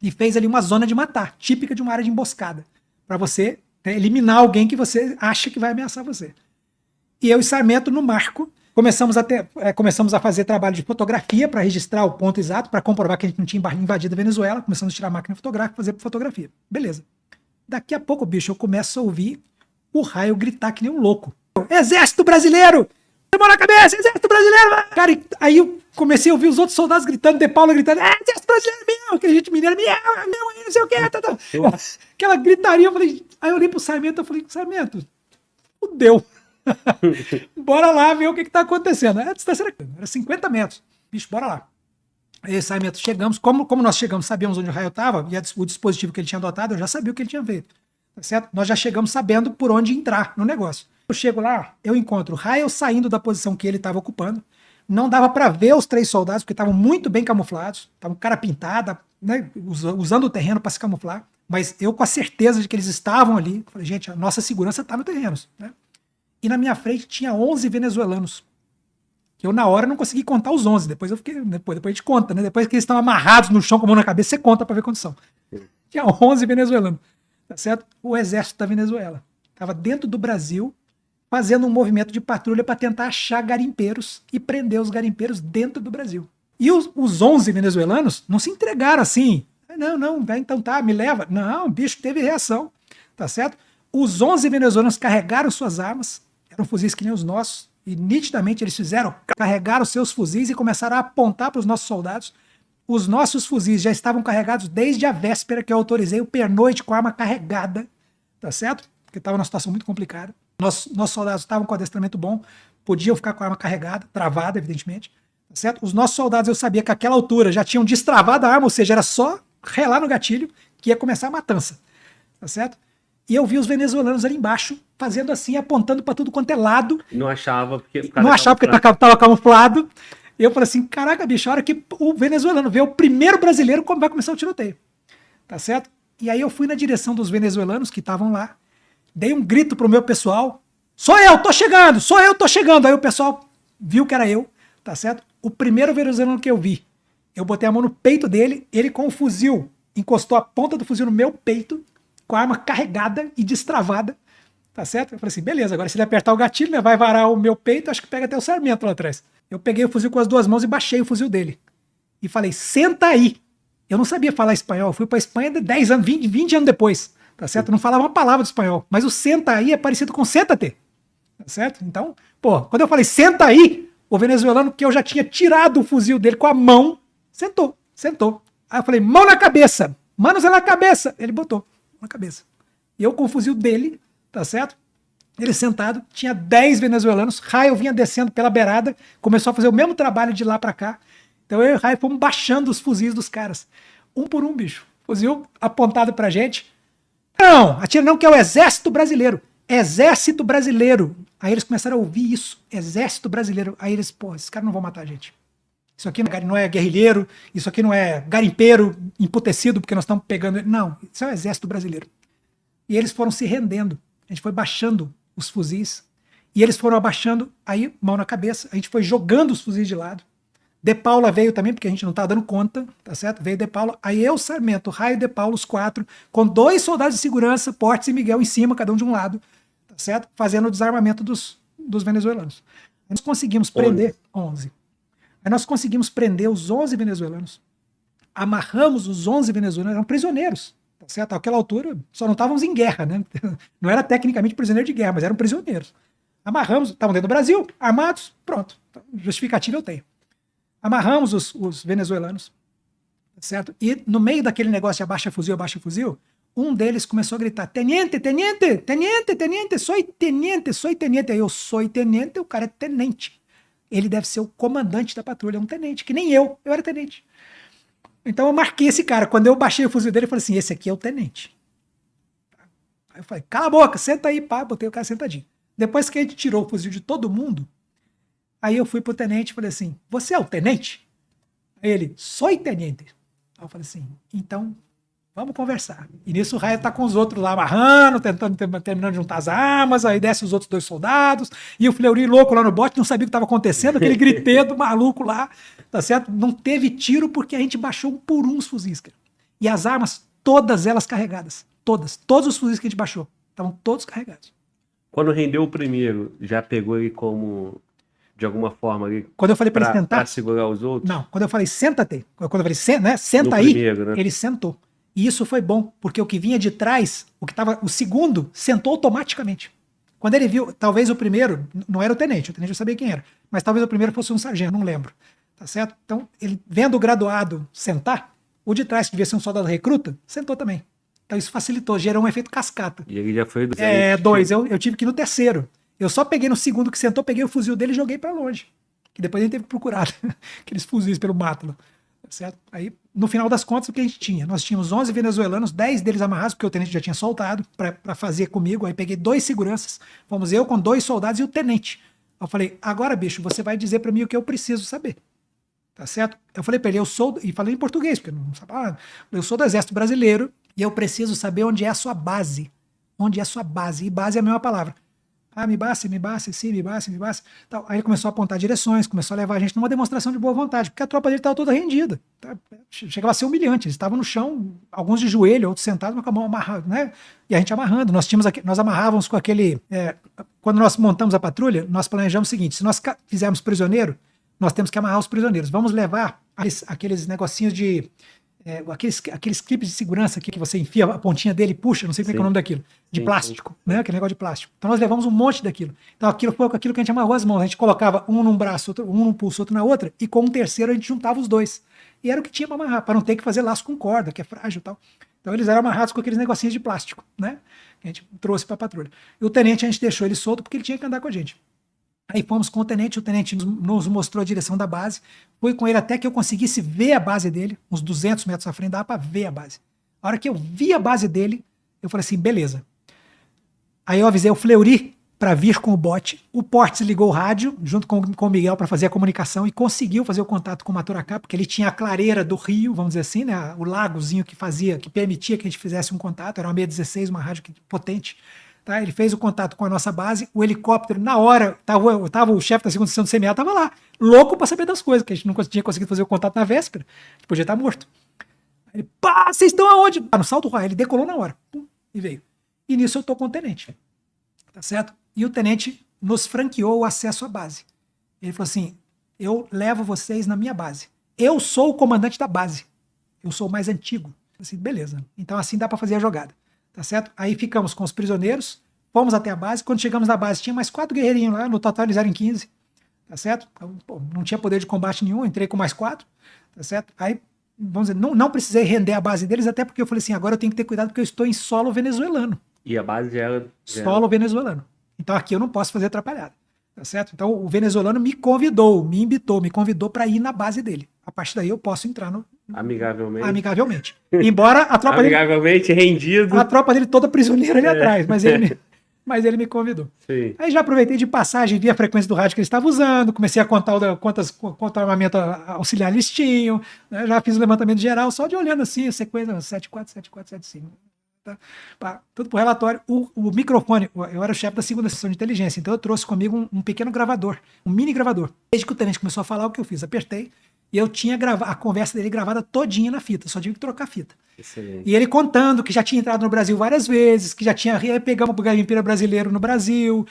E fez ali uma zona de matar, típica de uma área de emboscada, para você, né, eliminar alguém que você acha que vai ameaçar você. E eu e Sarmento, no marco, começamos a fazer trabalho de fotografia para registrar o ponto exato, para comprovar que a gente não tinha invadido a Venezuela. Começamos a tirar a máquina fotográfica, fazer fotografia. Beleza. Daqui a pouco, bicho, eu começo a ouvir o Raio gritar que nem um louco. Exército brasileiro! Mão na cabeça, exército brasileiro! Cara, aí eu comecei a ouvir os outros soldados gritando, De Paula gritando, exército brasileiro, meu! Aquele gente mineiro, meu, não sei o que, aquela gritaria. Aí eu olhei pro Sarmento, eu falei, Sarmento, fudeu. Bora lá ver o que tá acontecendo. A distância era 50 metros. Bicho, bora lá. Aí, Sarmento, chegamos. Como nós chegamos, sabíamos onde o Raio estava, e o dispositivo que ele tinha adotado, eu já sabia o que ele tinha feito. Tá certo? Nós já chegamos sabendo por onde entrar no negócio. Eu chego lá, eu encontro o Raio saindo da posição que ele estava ocupando. Não dava para ver os 3 soldados, porque estavam muito bem camuflados. Estavam cara pintada, né, usando o terreno para se camuflar. Mas eu, com a certeza de que eles estavam ali, falei, gente, a nossa segurança está no terreno, né? E na minha frente tinha 11 venezuelanos. Que eu, na hora, não consegui contar os 11. Depois eu fiquei, depois a gente conta, né? Depois que eles estão amarrados no chão com a mão na cabeça, você conta para ver quantos são. Tinha 11 venezuelanos, tá certo? O exército da Venezuela estava dentro do Brasil, fazendo um movimento de patrulha para tentar achar garimpeiros e prender os garimpeiros dentro do Brasil. E os 11 venezuelanos não se entregaram assim. Não, então tá, me leva. Não, o bicho teve reação, tá certo? Os 11 venezuelanos carregaram suas armas, eram fuzis que nem os nossos, e nitidamente eles carregaram seus fuzis e começaram a apontar para os nossos soldados. Os nossos fuzis já estavam carregados desde a véspera que eu autorizei o pernoite com a arma carregada, tá certo? Porque estava numa situação muito complicada. Nossos soldados estavam com adestramento bom, podiam ficar com a arma carregada, travada, evidentemente, tá certo? Os nossos soldados, eu sabia que àquela altura já tinham destravado a arma, ou seja, era só relar no gatilho que ia começar a matança, tá certo? E eu vi os venezuelanos ali embaixo, fazendo assim, apontando para tudo quanto é lado. Não achava porque estava camuflado. E eu falei assim, caraca, bicho, a hora que o venezuelano vê o primeiro brasileiro, como vai começar o tiroteio. Tá certo? E aí eu fui na direção dos venezuelanos que estavam lá, dei um grito pro meu pessoal, sou eu, tô chegando. Aí o pessoal viu que era eu, tá certo? O primeiro venezuelano que eu vi, eu botei a mão no peito dele, ele com o fuzil, encostou a ponta do fuzil no meu peito, com a arma carregada e destravada, tá certo? Eu falei assim, beleza, agora se ele apertar o gatilho, né, vai varar o meu peito, acho que pega até o sarmento lá atrás. Eu peguei o fuzil com as duas mãos e baixei o fuzil dele. E falei, senta aí. Eu não sabia falar espanhol, eu fui pra Espanha 10 anos, 20 anos depois, tá certo? Eu não falava uma palavra de espanhol, mas o senta aí é parecido com senta-te, tá certo? Então, pô, quando eu falei senta aí, o venezuelano, que eu já tinha tirado o fuzil dele com a mão, sentou. Aí eu falei, mão na cabeça, manos na cabeça. Ele botou na cabeça. E eu com o fuzil dele, tá certo? Ele sentado, tinha 10 venezuelanos, Raio vinha descendo pela beirada, começou a fazer o mesmo trabalho de lá pra cá. Então eu e o Raio fomos baixando os fuzis dos caras. Um por um, bicho. Fuzil apontado pra gente. Não, atira não, que é o exército brasileiro. Exército brasileiro. Aí eles começaram a ouvir isso. Exército brasileiro. Aí eles, pô, esses caras não vão matar a gente. Isso aqui não é guerrilheiro, isso aqui não é garimpeiro emputecido porque nós estamos pegando ele. Não, isso é o exército brasileiro. E eles foram se rendendo. A gente foi baixando os fuzis. E eles foram abaixando, aí, mão na cabeça. A gente foi jogando os fuzis de lado. De Paula veio também, porque a gente não estava dando conta, tá certo? Veio De Paula. Aí eu, Sarmento, Raio, De Paula, os 4, com 2 soldados de segurança, Portes e Miguel em cima, cada um de um lado, tá certo? Fazendo o desarmamento dos venezuelanos. Aí nós conseguimos prender 11. Aí nós conseguimos prender os 11 venezuelanos. Amarramos os 11 venezuelanos, eram prisioneiros, tá certo? Àquela altura, só não estávamos em guerra, né? Não era tecnicamente prisioneiro de guerra, mas eram prisioneiros. Amarramos, estavam dentro do Brasil, armados, pronto. Justificativa eu tenho. Amarramos os venezuelanos, tá certo? E no meio daquele negócio de abaixa fuzil, um deles começou a gritar, teniente, soy teniente. Aí eu, sou teniente, o cara é tenente. Ele deve ser o comandante da patrulha, é um tenente, que nem eu era tenente. Então eu marquei esse cara. Quando eu baixei o fuzil dele, eu falei assim, esse aqui é o tenente. Aí eu falei, cala a boca, senta aí, pá, botei o cara sentadinho. Depois que a gente tirou o fuzil de todo mundo, aí eu fui pro tenente e falei assim, você é o tenente? Aí ele, sou tenente. Aí eu falei assim, então vamos conversar. E nisso o Raia tá com os outros lá amarrando, terminando de juntar as armas, aí desce os outros 2 soldados, e o Fleury louco lá no bote, não sabia o que estava acontecendo, aquele griteiro maluco lá, tá certo? Não teve tiro porque a gente baixou um por um os fuzis, cara. E as armas, todas elas carregadas. Todos os fuzis que a gente baixou, estavam todos carregados. Quando rendeu o primeiro, já pegou ele como, de alguma forma, ali, quando eu falei para ele sentar, pra segurar os outros? Não, quando eu falei senta-te, quando eu falei né, senta aí, primeiro, né? Ele sentou. E isso foi bom, porque o que vinha de trás, o segundo, sentou automaticamente. Quando ele viu, talvez o primeiro, não era o tenente eu sabia quem era, mas talvez o primeiro fosse um sargento, não lembro, tá certo? Então, ele vendo o graduado sentar, o de trás, que devia ser um soldado recruta, sentou também. Então isso facilitou, gerou um efeito cascata. E ele já foi 2, eu tive que ir no terceiro. Eu só peguei no segundo que sentou, peguei o fuzil dele e joguei pra longe. Que depois a gente teve que procurar aqueles fuzis pelo mato lá. Certo? Aí, no final das contas, o que a gente tinha? Nós tínhamos 11 venezuelanos, 10 deles amarrados, porque o tenente já tinha soltado para fazer comigo. Aí peguei 2 seguranças, fomos eu com 2 soldados e o tenente. Eu falei, agora, bicho, você vai dizer para mim o que eu preciso saber. Tá certo? Eu falei para ele, e falei em português, porque não sabe, eu sou do exército brasileiro, E eu preciso saber onde é a sua base. Onde é a sua base. E base é a mesma palavra. Ah, me base, sim, me base. Tal. Aí ele começou a apontar direções, começou a levar a gente numa demonstração de boa vontade, porque a tropa dele estava toda rendida. Tá? Chegava a ser humilhante. Eles estavam no chão, alguns de joelho, outros sentados, mas com a mão amarrada, né? E a gente amarrando. Nós amarrávamos com aquele. Quando nós montamos a patrulha, nós planejamos o seguinte: se nós fizermos prisioneiro, nós temos que amarrar os prisioneiros. Vamos levar aqueles negocinhos de. Aqueles clipes de segurança aqui que você enfia a pontinha dele e puxa, não sei como é que é o nome daquilo, de plástico, né? Aquele negócio de plástico. Então nós levamos um monte daquilo. Então aquilo foi com aquilo que a gente amarrou as mãos. A gente colocava um num braço, um num pulso, outro na outra, e com um terceiro a gente juntava os dois. E era o que tinha para amarrar, para não ter que fazer laço com corda, que é frágil e tal. Então eles eram amarrados com aqueles negocinhos de plástico, né? Que a gente trouxe para a patrulha. E o tenente a gente deixou ele solto porque ele tinha que andar com a gente. Aí fomos com o tenente nos mostrou a direção da base, fui com ele até que eu conseguisse ver a base dele, uns 200 metros à frente, dava para ver a base. A hora que eu vi a base dele, eu falei assim, beleza. Aí eu avisei o Fleury para vir com o bote, o Portes ligou o rádio, junto com o Miguel para fazer a comunicação e conseguiu fazer o contato com o Maturacá, porque ele tinha a clareira do rio, vamos dizer assim, né, o lagozinho que permitia que a gente fizesse um contato, era uma 616, uma rádio potente. Tá, ele fez o contato com a nossa base, o helicóptero, na hora, tava o chefe da segunda seção do CMA, estava lá, louco para saber das coisas, que a gente não tinha conseguido fazer o contato na véspera, a gente podia estar morto. Aí ele, pá, vocês estão aonde? No salto raio, ele decolou na hora, pum, e veio. E nisso eu tô com o tenente, tá certo? E o tenente nos franqueou o acesso à base. Ele falou assim, eu levo vocês na minha base. Eu sou o comandante da base, eu sou o mais antigo. Assim, beleza, então assim dá para fazer a jogada. Tá certo? Aí ficamos com os prisioneiros, fomos até a base. Quando chegamos na base, tinha mais 4 guerreirinhos lá, no total eles eram 15. Tá certo? Então, não tinha poder de combate nenhum, entrei com mais 4. Tá certo? Aí, vamos dizer, não precisei render a base deles, até porque eu falei assim: agora eu tenho que ter cuidado porque eu estou em solo venezuelano. E a base já Solo venezuelano. Então aqui eu não posso fazer atrapalhada. Tá certo? Então o venezuelano me convidou para ir na base dele. A partir daí eu posso entrar no. Amigavelmente. Embora a tropa amigavelmente rendido. A tropa dele toda prisioneira ali atrás, mas ele me convidou. Sim. Aí já aproveitei de passagem, vi a frequência do rádio que ele estava usando, comecei a contar quanto armamento auxiliar eles tinham, né? Já fiz o levantamento geral, só de olhando assim, a sequência 747475. Tá? Tudo por relatório. O microfone, eu era o chefe da segunda seção de inteligência, então eu trouxe comigo um pequeno gravador, um mini gravador. Desde que o tenente começou a falar, o que eu fiz? Apertei. E eu tinha a conversa dele gravada todinha na fita, só tive que trocar a fita. Excelente. E ele contando que já tinha entrado no Brasil várias vezes, que já tinha pegado o garimpeiro brasileiro no Brasil,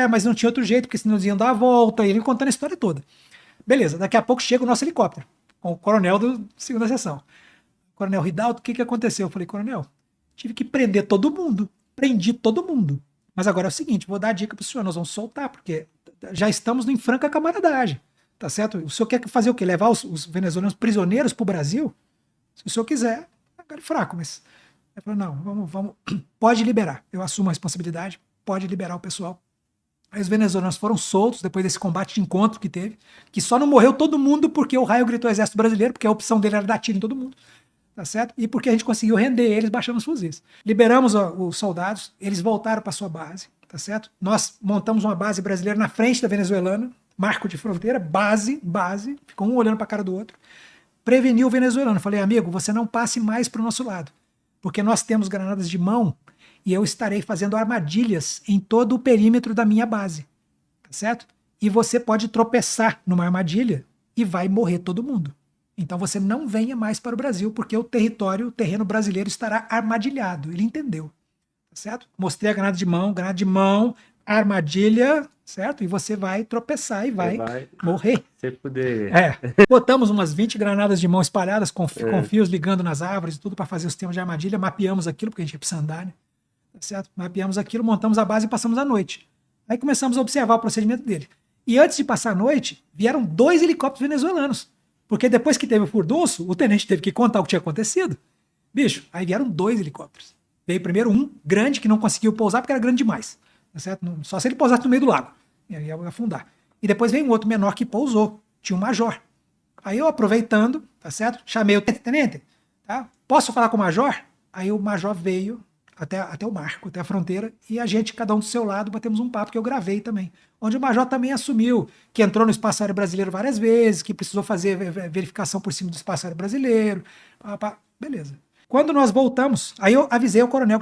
mas não tinha outro jeito, porque senão eles iam dar a volta, e ele contando a história toda. Beleza, daqui a pouco chega o nosso helicóptero, com o coronel da segunda seção. Coronel Ridaldo, o que aconteceu? Eu falei, coronel, tive que prender todo mundo, prendi todo mundo. Mas agora é o seguinte, vou dar a dica pro senhor, nós vamos soltar, porque já estamos em franca camaradagem. Tá certo? O senhor quer fazer o quê? Levar os venezuelanos prisioneiros para o Brasil? Se o senhor quiser, é fraco, mas. Ele falou: não, vamos, pode liberar. Eu assumo a responsabilidade, pode liberar o pessoal. Aí os venezuelanos foram soltos depois desse combate de encontro que teve, que só não morreu todo mundo porque o raio gritou Exército Brasileiro, porque a opção dele era dar tiro em todo mundo. Tá certo? E porque a gente conseguiu render eles baixando os fuzis. Liberamos os soldados, eles voltaram para sua base, tá certo? Nós montamos uma base brasileira na frente da venezuelana, marco de fronteira, base, ficou um olhando para a cara do outro. Preveni o venezuelano, falei, amigo, você não passe mais para o nosso lado, porque nós temos granadas de mão e eu estarei fazendo armadilhas em todo o perímetro da minha base, tá certo? E você pode tropeçar numa armadilha e vai morrer todo mundo. Então você não venha mais para o Brasil, porque o terreno brasileiro estará armadilhado. Ele entendeu, tá certo? Mostrei a granada de mão, armadilha, certo? E você vai tropeçar e vai morrer. Se puder. Botamos umas 20 granadas de mão espalhadas com fios ligando nas árvores e tudo para fazer o sistema de armadilha, mapeamos aquilo, porque a gente precisa andar, né? Tá certo? Mapeamos aquilo, montamos a base e passamos a noite. Aí começamos a observar o procedimento dele. E antes de passar a noite, vieram 2 helicópteros venezuelanos. Porque depois que teve o furdunço, o tenente teve que contar o que tinha acontecido. Bicho, aí vieram 2 helicópteros. Veio primeiro um grande que não conseguiu pousar porque era grande demais. Tá certo? Só se ele pousasse no meio do lago. Ia afundar. E depois veio um outro menor que pousou. Tinha um major. Aí eu, aproveitando, tá certo? Chamei o tenente, tá? Posso falar com o major? Aí o major veio até o marco, até a fronteira, e a gente, cada um do seu lado, batemos um papo que eu gravei também. Onde o major também assumiu que entrou no espaço aéreo brasileiro várias vezes, que precisou fazer verificação por cima do espaço aéreo brasileiro. Beleza. Quando nós voltamos, aí eu avisei ao coronel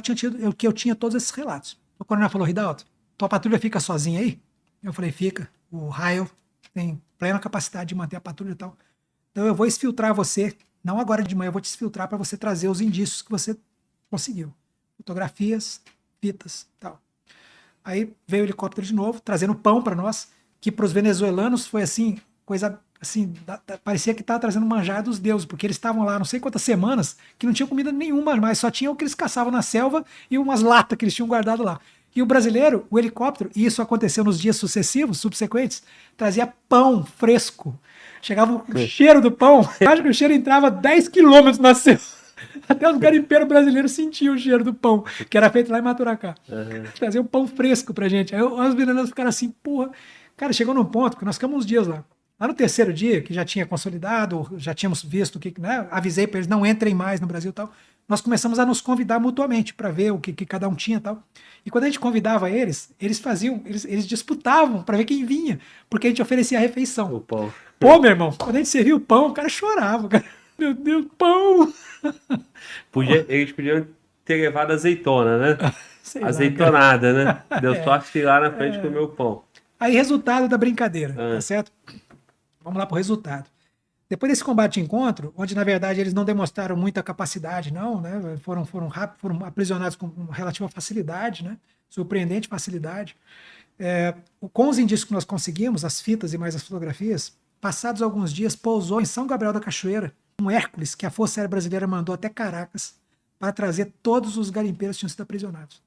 que eu tinha todos esses relatos. O coronel falou, Ridalto, tua patrulha fica sozinha aí? Eu falei, fica. O Raio tem plena capacidade de manter a patrulha e tal. Então eu vou exfiltrar você, não agora de manhã, eu vou te exfiltrar para você trazer os indícios que você conseguiu. Fotografias, fitas e tal. Aí veio o helicóptero de novo, trazendo pão para nós, que para os venezuelanos foi assim, coisa assim, parecia que estava trazendo manjar dos deuses, porque eles estavam lá não sei quantas semanas, que não tinham comida nenhuma, mas só tinha o que eles caçavam na selva e umas latas que eles tinham guardado lá. E o brasileiro, o helicóptero, e isso aconteceu nos dias sucessivos, subsequentes, trazia pão fresco. Chegava o cheiro do pão, acho que o cheiro entrava 10 quilômetros na selva. Até os garimpeiros brasileiros sentiam o cheiro do pão, que era feito lá em Maturacá. Trazia um pão fresco pra gente. Aí os venezuelanos ficaram assim, porra. Cara, chegou num ponto que nós ficamos uns dias lá. Lá no terceiro dia, que já tinha consolidado, já tínhamos visto o que, né? Avisei para eles não entrem mais no Brasil e tal. Nós começamos a nos convidar mutuamente para ver o que cada um tinha e tal. E quando a gente convidava eles faziam, eles disputavam para ver quem vinha, porque a gente oferecia a refeição. O pão. Pô, meu irmão, quando a gente servia o pão, o cara chorava, cara. Meu Deus, pão! Eles podiam ter levado azeitona, né? Sei lá, Azeitonada, né? Deu sorte de ir lá na frente comer o pão. Aí, resultado da brincadeira, tá certo? Vamos lá pro resultado. Depois desse combate-encontro, onde na verdade eles não demonstraram muita capacidade, não, né? Foram rápido, foram aprisionados com relativa facilidade, né? Surpreendente facilidade. Com os indícios que nós conseguimos, as fitas e mais as fotografias, passados alguns dias, pousou em São Gabriel da Cachoeira um Hércules que a Força Aérea Brasileira mandou até Caracas para trazer todos os garimpeiros que tinham sido aprisionados.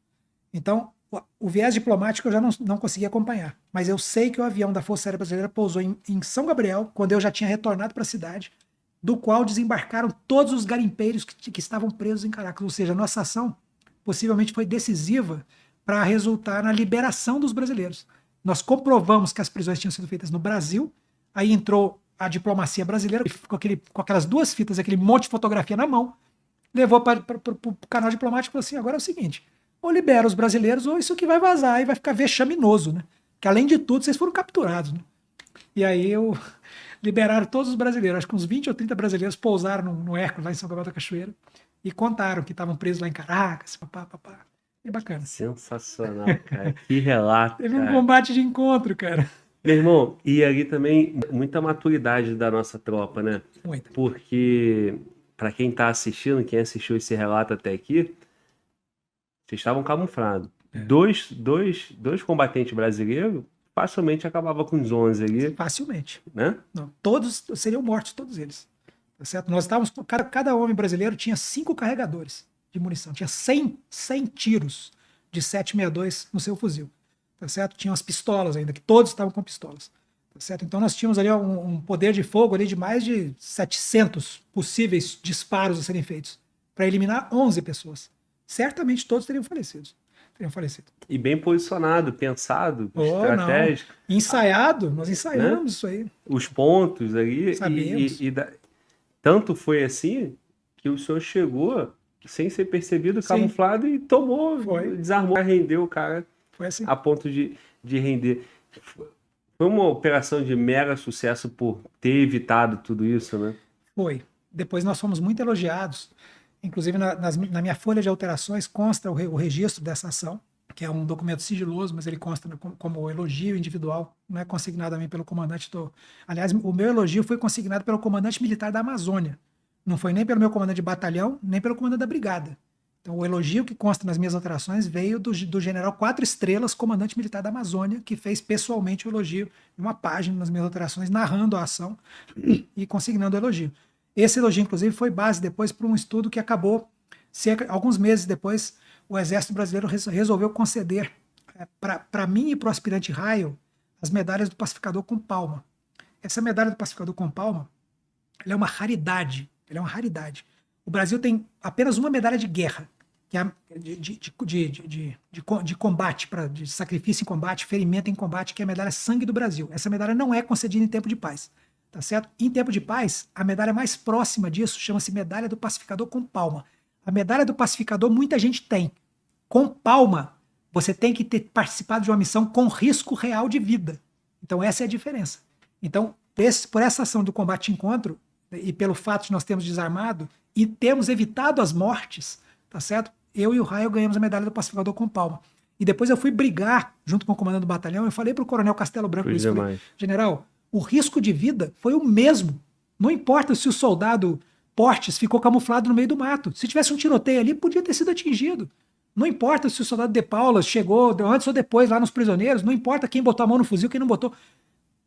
Então, o viés diplomático eu já não consegui acompanhar, mas eu sei que o avião da Força Aérea Brasileira pousou em São Gabriel, quando eu já tinha retornado para a cidade, do qual desembarcaram todos os garimpeiros que estavam presos em Caracas. Ou seja, a nossa ação possivelmente foi decisiva para resultar na liberação dos brasileiros. Nós comprovamos que as prisões tinham sido feitas no Brasil, aí entrou a diplomacia brasileira com aquelas duas fitas, aquele monte de fotografia na mão, levou para o canal diplomático e falou assim, agora é o seguinte, ou libera os brasileiros, ou isso que vai vazar e vai ficar vexaminoso, né? Que além de tudo, vocês foram capturados, né? E aí liberaram todos os brasileiros, acho que uns 20 ou 30 brasileiros pousaram no Hércules, lá em São Gabriel da Cachoeira, e contaram que estavam presos lá em Caracas, papá. É bacana. Sensacional, cara. Que relato, Teve um combate de encontro, cara. Meu irmão, e ali também muita maturidade da nossa tropa, né? Muito. Porque, para quem tá assistindo, quem assistiu esse relato até aqui, vocês estavam camuflados. Dois combatentes brasileiros facilmente acabava com os 11 ali. Facilmente. Né? Não, todos seriam mortos, todos eles. Tá certo? Nós estávamos, cada homem brasileiro tinha 5 carregadores de munição, tinha 100 tiros de 7,62 no seu fuzil. Tá certo? Tinham as pistolas ainda, que todos estavam com pistolas. Tá certo? Então nós tínhamos ali um poder de fogo ali de mais de 700 possíveis disparos a serem feitos para eliminar 11 pessoas. Certamente todos teriam falecido. E bem posicionado, pensado, estratégico. Não. Ensaiado, nós ensaiamos, né? Isso aí. Os pontos ali. Sabemos. Tanto foi assim que o senhor chegou sem ser percebido, camuflado, e tomou, desarmou, rendeu o cara. Foi assim. A ponto de render. Foi uma operação de mega sucesso por ter evitado tudo isso, né? Foi. Depois nós fomos muito elogiados. Inclusive, na minha folha de alterações consta o registro dessa ação, que é um documento sigiloso, mas ele consta como elogio individual, não é consignado a mim pelo comandante Aliás, o meu elogio foi consignado pelo comandante militar da Amazônia. Não foi nem pelo meu comandante de batalhão, nem pelo comandante da brigada. Então, o elogio que consta nas minhas alterações veio do general 4 estrelas, comandante militar da Amazônia, que fez pessoalmente o elogio em uma página nas minhas alterações, narrando a ação e consignando o elogio. Esse elogio, inclusive, foi base depois para um estudo que acabou, alguns meses depois, o Exército Brasileiro resolveu conceder para mim e para o aspirante Raio as medalhas do Pacificador com Palma. Essa medalha do Pacificador com Palma, ela é uma raridade. O Brasil tem apenas uma medalha de guerra, que é de combate, de sacrifício em combate, ferimento em combate, que é a medalha Sangue do Brasil. Essa medalha não é concedida em tempo de paz. Tá certo? Em tempo de paz, a medalha mais próxima disso chama-se Medalha do Pacificador com Palma. A medalha do Pacificador muita gente tem. Com Palma, você tem que ter participado de uma missão com risco real de vida. Então essa é a diferença. Então, por essa ação do combate-encontro, e pelo fato de nós termos desarmado, e termos evitado as mortes, tá certo? Eu e o Raio ganhamos a medalha do pacificador com palma. E depois eu fui brigar junto com o comandante do batalhão. Eu falei pro Coronel Castelo Branco isso, falei, general, o risco de vida foi o mesmo. Não importa se o soldado Portes ficou camuflado no meio do mato. Se tivesse um tiroteio ali, podia ter sido atingido. Não importa se o soldado De Paula chegou antes ou depois lá nos prisioneiros. Não importa quem botou a mão no fuzil, quem não botou.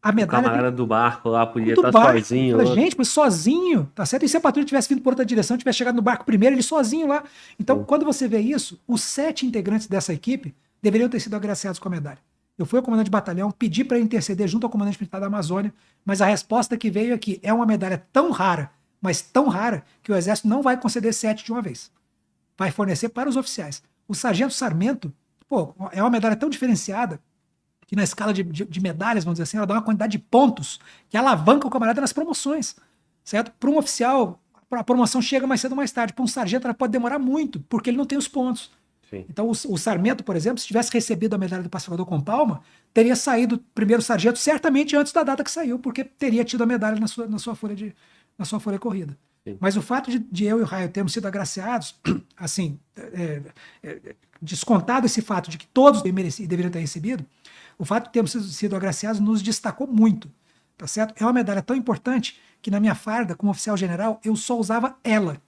A medalha. O camarada do barco lá podia estar sozinho. Falei, gente, mas sozinho, tá certo? E se a patrulha tivesse vindo por outra direção, tivesse chegado no barco primeiro, ele sozinho lá. Então, quando você vê isso, os 7 integrantes dessa equipe deveriam ter sido agraciados com a medalha. Eu fui ao comandante de batalhão, pedi para interceder junto ao comandante militar da Amazônia, mas a resposta que veio aqui é uma medalha tão rara, mas tão rara, que o Exército não vai conceder 7 de uma vez. Vai fornecer para os oficiais. O Sargento Sarmento, pô, é uma medalha tão diferenciada que na escala de medalhas, vamos dizer assim, ela dá uma quantidade de pontos que alavanca o camarada nas promoções, certo? Para um oficial, a promoção chega mais cedo ou mais tarde. Para um sargento, ela pode demorar muito, porque ele não tem os pontos. Sim. Então, o Sarmento, por exemplo, se tivesse recebido a medalha do pacificador com palma, teria saído primeiro sargento certamente antes da data que saiu, porque teria tido a medalha na sua folha corrida. Sim. Mas o fato de eu e o Raio termos sido agraciados, assim, descontado esse fato de que todos deveriam ter recebido, o fato de termos sido agraciados nos destacou muito, tá certo? É uma medalha tão importante que na minha farda, como oficial general, eu só usava ela.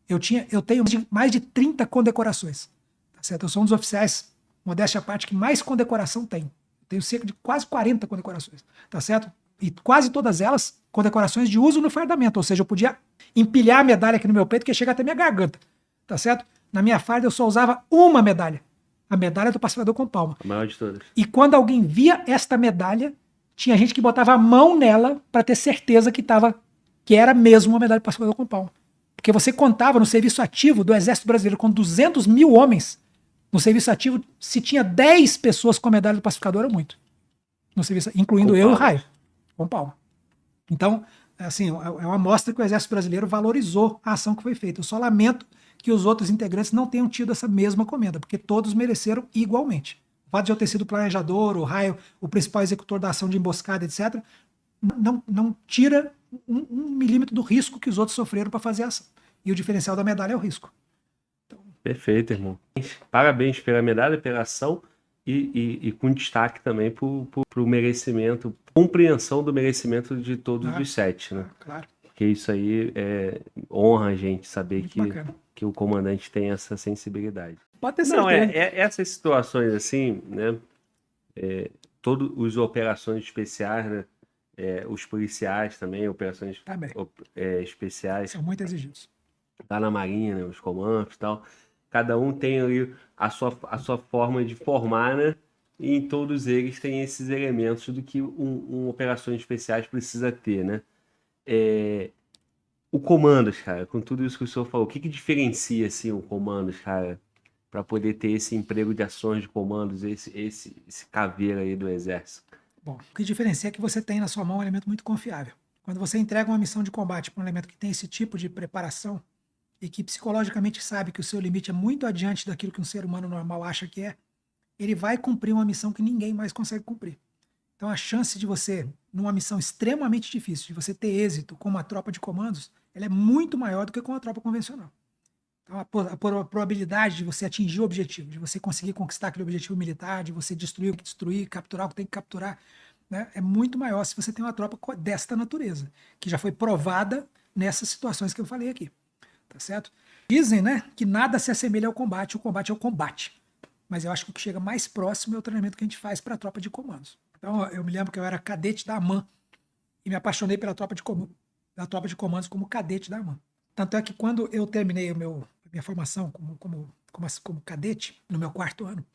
Eu tenho mais de 30 condecorações, tá certo? Eu sou um dos oficiais, modéstia à parte, que mais condecoração tem. Eu tenho cerca de quase 40 condecorações, tá certo? E quase todas elas, condecorações de uso no fardamento, ou seja, eu podia empilhar a medalha aqui no meu peito que ia chegar até minha garganta, tá certo? Na minha farda eu só usava uma medalha, a medalha do pacificador com palma. A maior de todas. E quando alguém via esta medalha, tinha gente que botava a mão nela para ter certeza que era mesmo uma medalha do pacificador com palma. Porque você contava no serviço ativo do Exército Brasileiro com 200 mil homens. No serviço ativo, se tinha 10 pessoas com a medalha do pacificador, era muito. No serviço, incluindo eu e o Raio. Com palma. Então, assim, é uma mostra que o Exército Brasileiro valorizou a ação que foi feita. Eu só lamento que os outros integrantes não tenham tido essa mesma comenda, porque todos mereceram igualmente. O fato de eu ter sido planejador, o Raio, o principal executor da ação de emboscada, etc., não tira um milímetro do risco que os outros sofreram para fazer a ação. E o diferencial da medalha é o risco. Então... Perfeito, irmão. Parabéns pela medalha, pela ação e com destaque também para o merecimento, compreensão do merecimento de todos os 7, né? Claro. Porque isso aí honra a gente saber que o comandante tem essa sensibilidade. Pode ter certeza. Não, essas situações assim, né? Todas as operações especiais, né? Os policiais também, operações especiais. São muito exigidos. Tá na Marinha, né? Os comandos e tal. Cada um tem ali a sua forma de formar, né? E em todos eles tem esses elementos do que operações especiais precisa ter, né? O Comandos, cara, com tudo isso que o senhor falou, o que diferencia, assim, o Comandos, cara, para poder ter esse emprego de ações de comandos, esse caveira aí do Exército? Bom, o que diferencia é que você tem na sua mão um elemento muito confiável. Quando você entrega uma missão de combate para um elemento que tem esse tipo de preparação e que psicologicamente sabe que o seu limite é muito adiante daquilo que um ser humano normal acha que é, ele vai cumprir uma missão que ninguém mais consegue cumprir. Então a chance de você, numa missão extremamente difícil, de você ter êxito com uma tropa de comandos, ela é muito maior do que com uma tropa convencional. Então a probabilidade de você atingir o objetivo, de você conseguir conquistar aquele objetivo militar, de você destruir o que destruir, capturar o que tem que capturar, né, é muito maior se você tem uma tropa desta natureza, que já foi provada nessas situações que eu falei aqui. Tá certo? Dizem, né, que nada se assemelha ao combate, o combate é o combate. Mas eu acho que o que chega mais próximo é o treinamento que a gente faz para a tropa de comandos. Então eu me lembro que eu era cadete da AMAN e me apaixonei pela tropa de comandos como cadete da AMAN. Tanto é que quando eu terminei a minha formação como cadete, no meu 4º ano,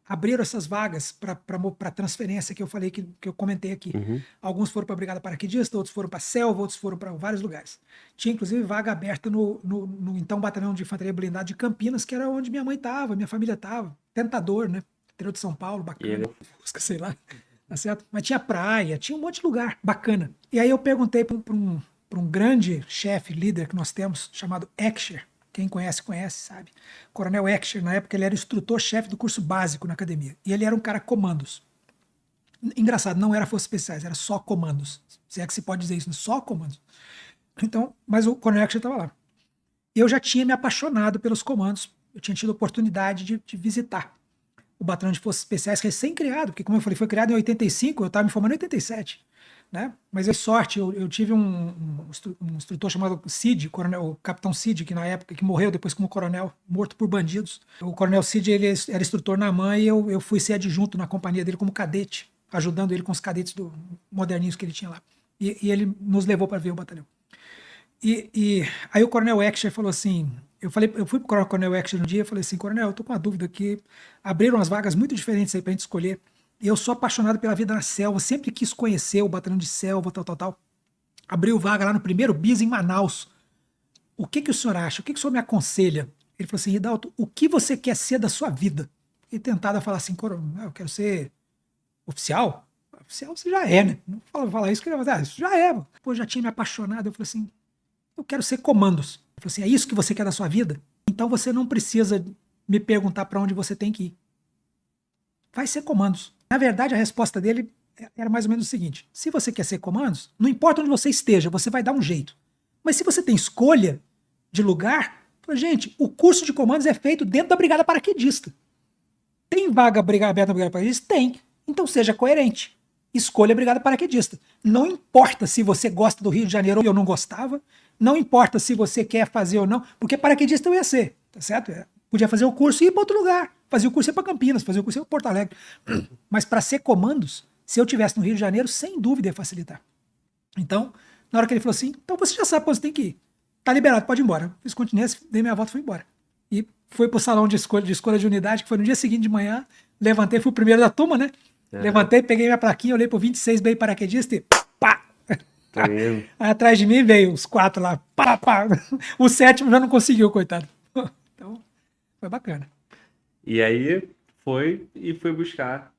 abriram essas vagas para transferência que eu falei, que eu comentei aqui. Uhum. Alguns foram para a Brigada Paraquedista, outros foram para a Selva, outros foram para vários lugares. Tinha inclusive vaga aberta no então Batalhão de Infantaria Blindada de Campinas, que era onde minha mãe estava, minha família estava. Tentador, né? Interior de São Paulo, bacana. Sei lá. Tá certo? Mas tinha praia, tinha um monte de lugar bacana. E aí eu perguntei para um grande chefe, líder que nós temos, chamado Excher. Quem conhece, sabe. Coronel Excher, na época, ele era instrutor-chefe do curso básico na academia. E ele era um cara comandos. Engraçado, não era forças especiais, era só comandos. Se é que se pode dizer isso, só comandos. Então, mas o Coronel Excher estava lá. eu já tinha me apaixonado pelos comandos. Eu tinha tido a oportunidade de visitar o Batalhão de Forças Especiais recém-criado, porque, como eu falei, foi criado em 85, eu estava me formando em 87. Né? Mas é sorte, eu tive um instrutor chamado Cid, o Capitão Cid, que na época, que morreu depois como coronel, morto por bandidos. O coronel Cid, ele era instrutor na AMAN e eu fui ser adjunto na companhia dele como cadete, ajudando ele com os cadetes moderninhos que ele tinha lá. E ele nos levou para ver o batalhão. E aí o coronel Excher falou assim, eu fui pro coronel Excher um dia e falei assim, coronel, eu tô com uma dúvida aqui, abriram umas vagas muito diferentes aí pra gente escolher. Eu sou apaixonado pela vida na selva, sempre quis conhecer o batalhão de selva, tal. Abriu vaga lá no primeiro BIS em Manaus. O que o senhor acha? O que o senhor me aconselha? Ele falou assim, Ridalto, o que você quer ser da sua vida? E tentado a falar assim, coronel, eu quero ser oficial? Oficial você já é, né? Não fala isso, que ele vai isso já é. Pô, eu já tinha me apaixonado. Eu falei assim, eu quero ser comandos. Ele falou assim, é isso que você quer da sua vida? Então você não precisa me perguntar para onde você tem que ir. Vai ser comandos. Na verdade, a resposta dele era mais ou menos o seguinte: se você quer ser comandos, não importa onde você esteja, você vai dar um jeito. Mas se você tem escolha de lugar, gente, o curso de comandos é feito dentro da Brigada Paraquedista. Tem vaga aberta na Brigada Paraquedista? Tem. Então seja coerente. Escolha a Brigada Paraquedista. Não importa se você gosta do Rio de Janeiro ou eu não gostava, não importa se você quer fazer ou não, porque paraquedista eu ia ser, tá certo? Podia fazer o curso e ir para outro lugar. Fazia o curso e ir para Campinas, fazia o curso e ir para Porto Alegre. Mas para ser comandos, se eu estivesse no Rio de Janeiro, sem dúvida ia facilitar. Então, na hora que ele falou assim, então você já sabe para onde você tem que ir. Tá liberado, pode ir embora. Fiz continência, dei minha volta e fui embora. E fui pro salão de escolha de unidade, que foi no dia seguinte de manhã. Levantei, fui o primeiro da turma, né? Levantei, peguei minha plaquinha, olhei pro 26, bem paraquedista e pá! Aí, atrás de mim veio os 4 lá, pá, pá. O 7º já não conseguiu, coitado. Então, foi bacana. E aí foi buscar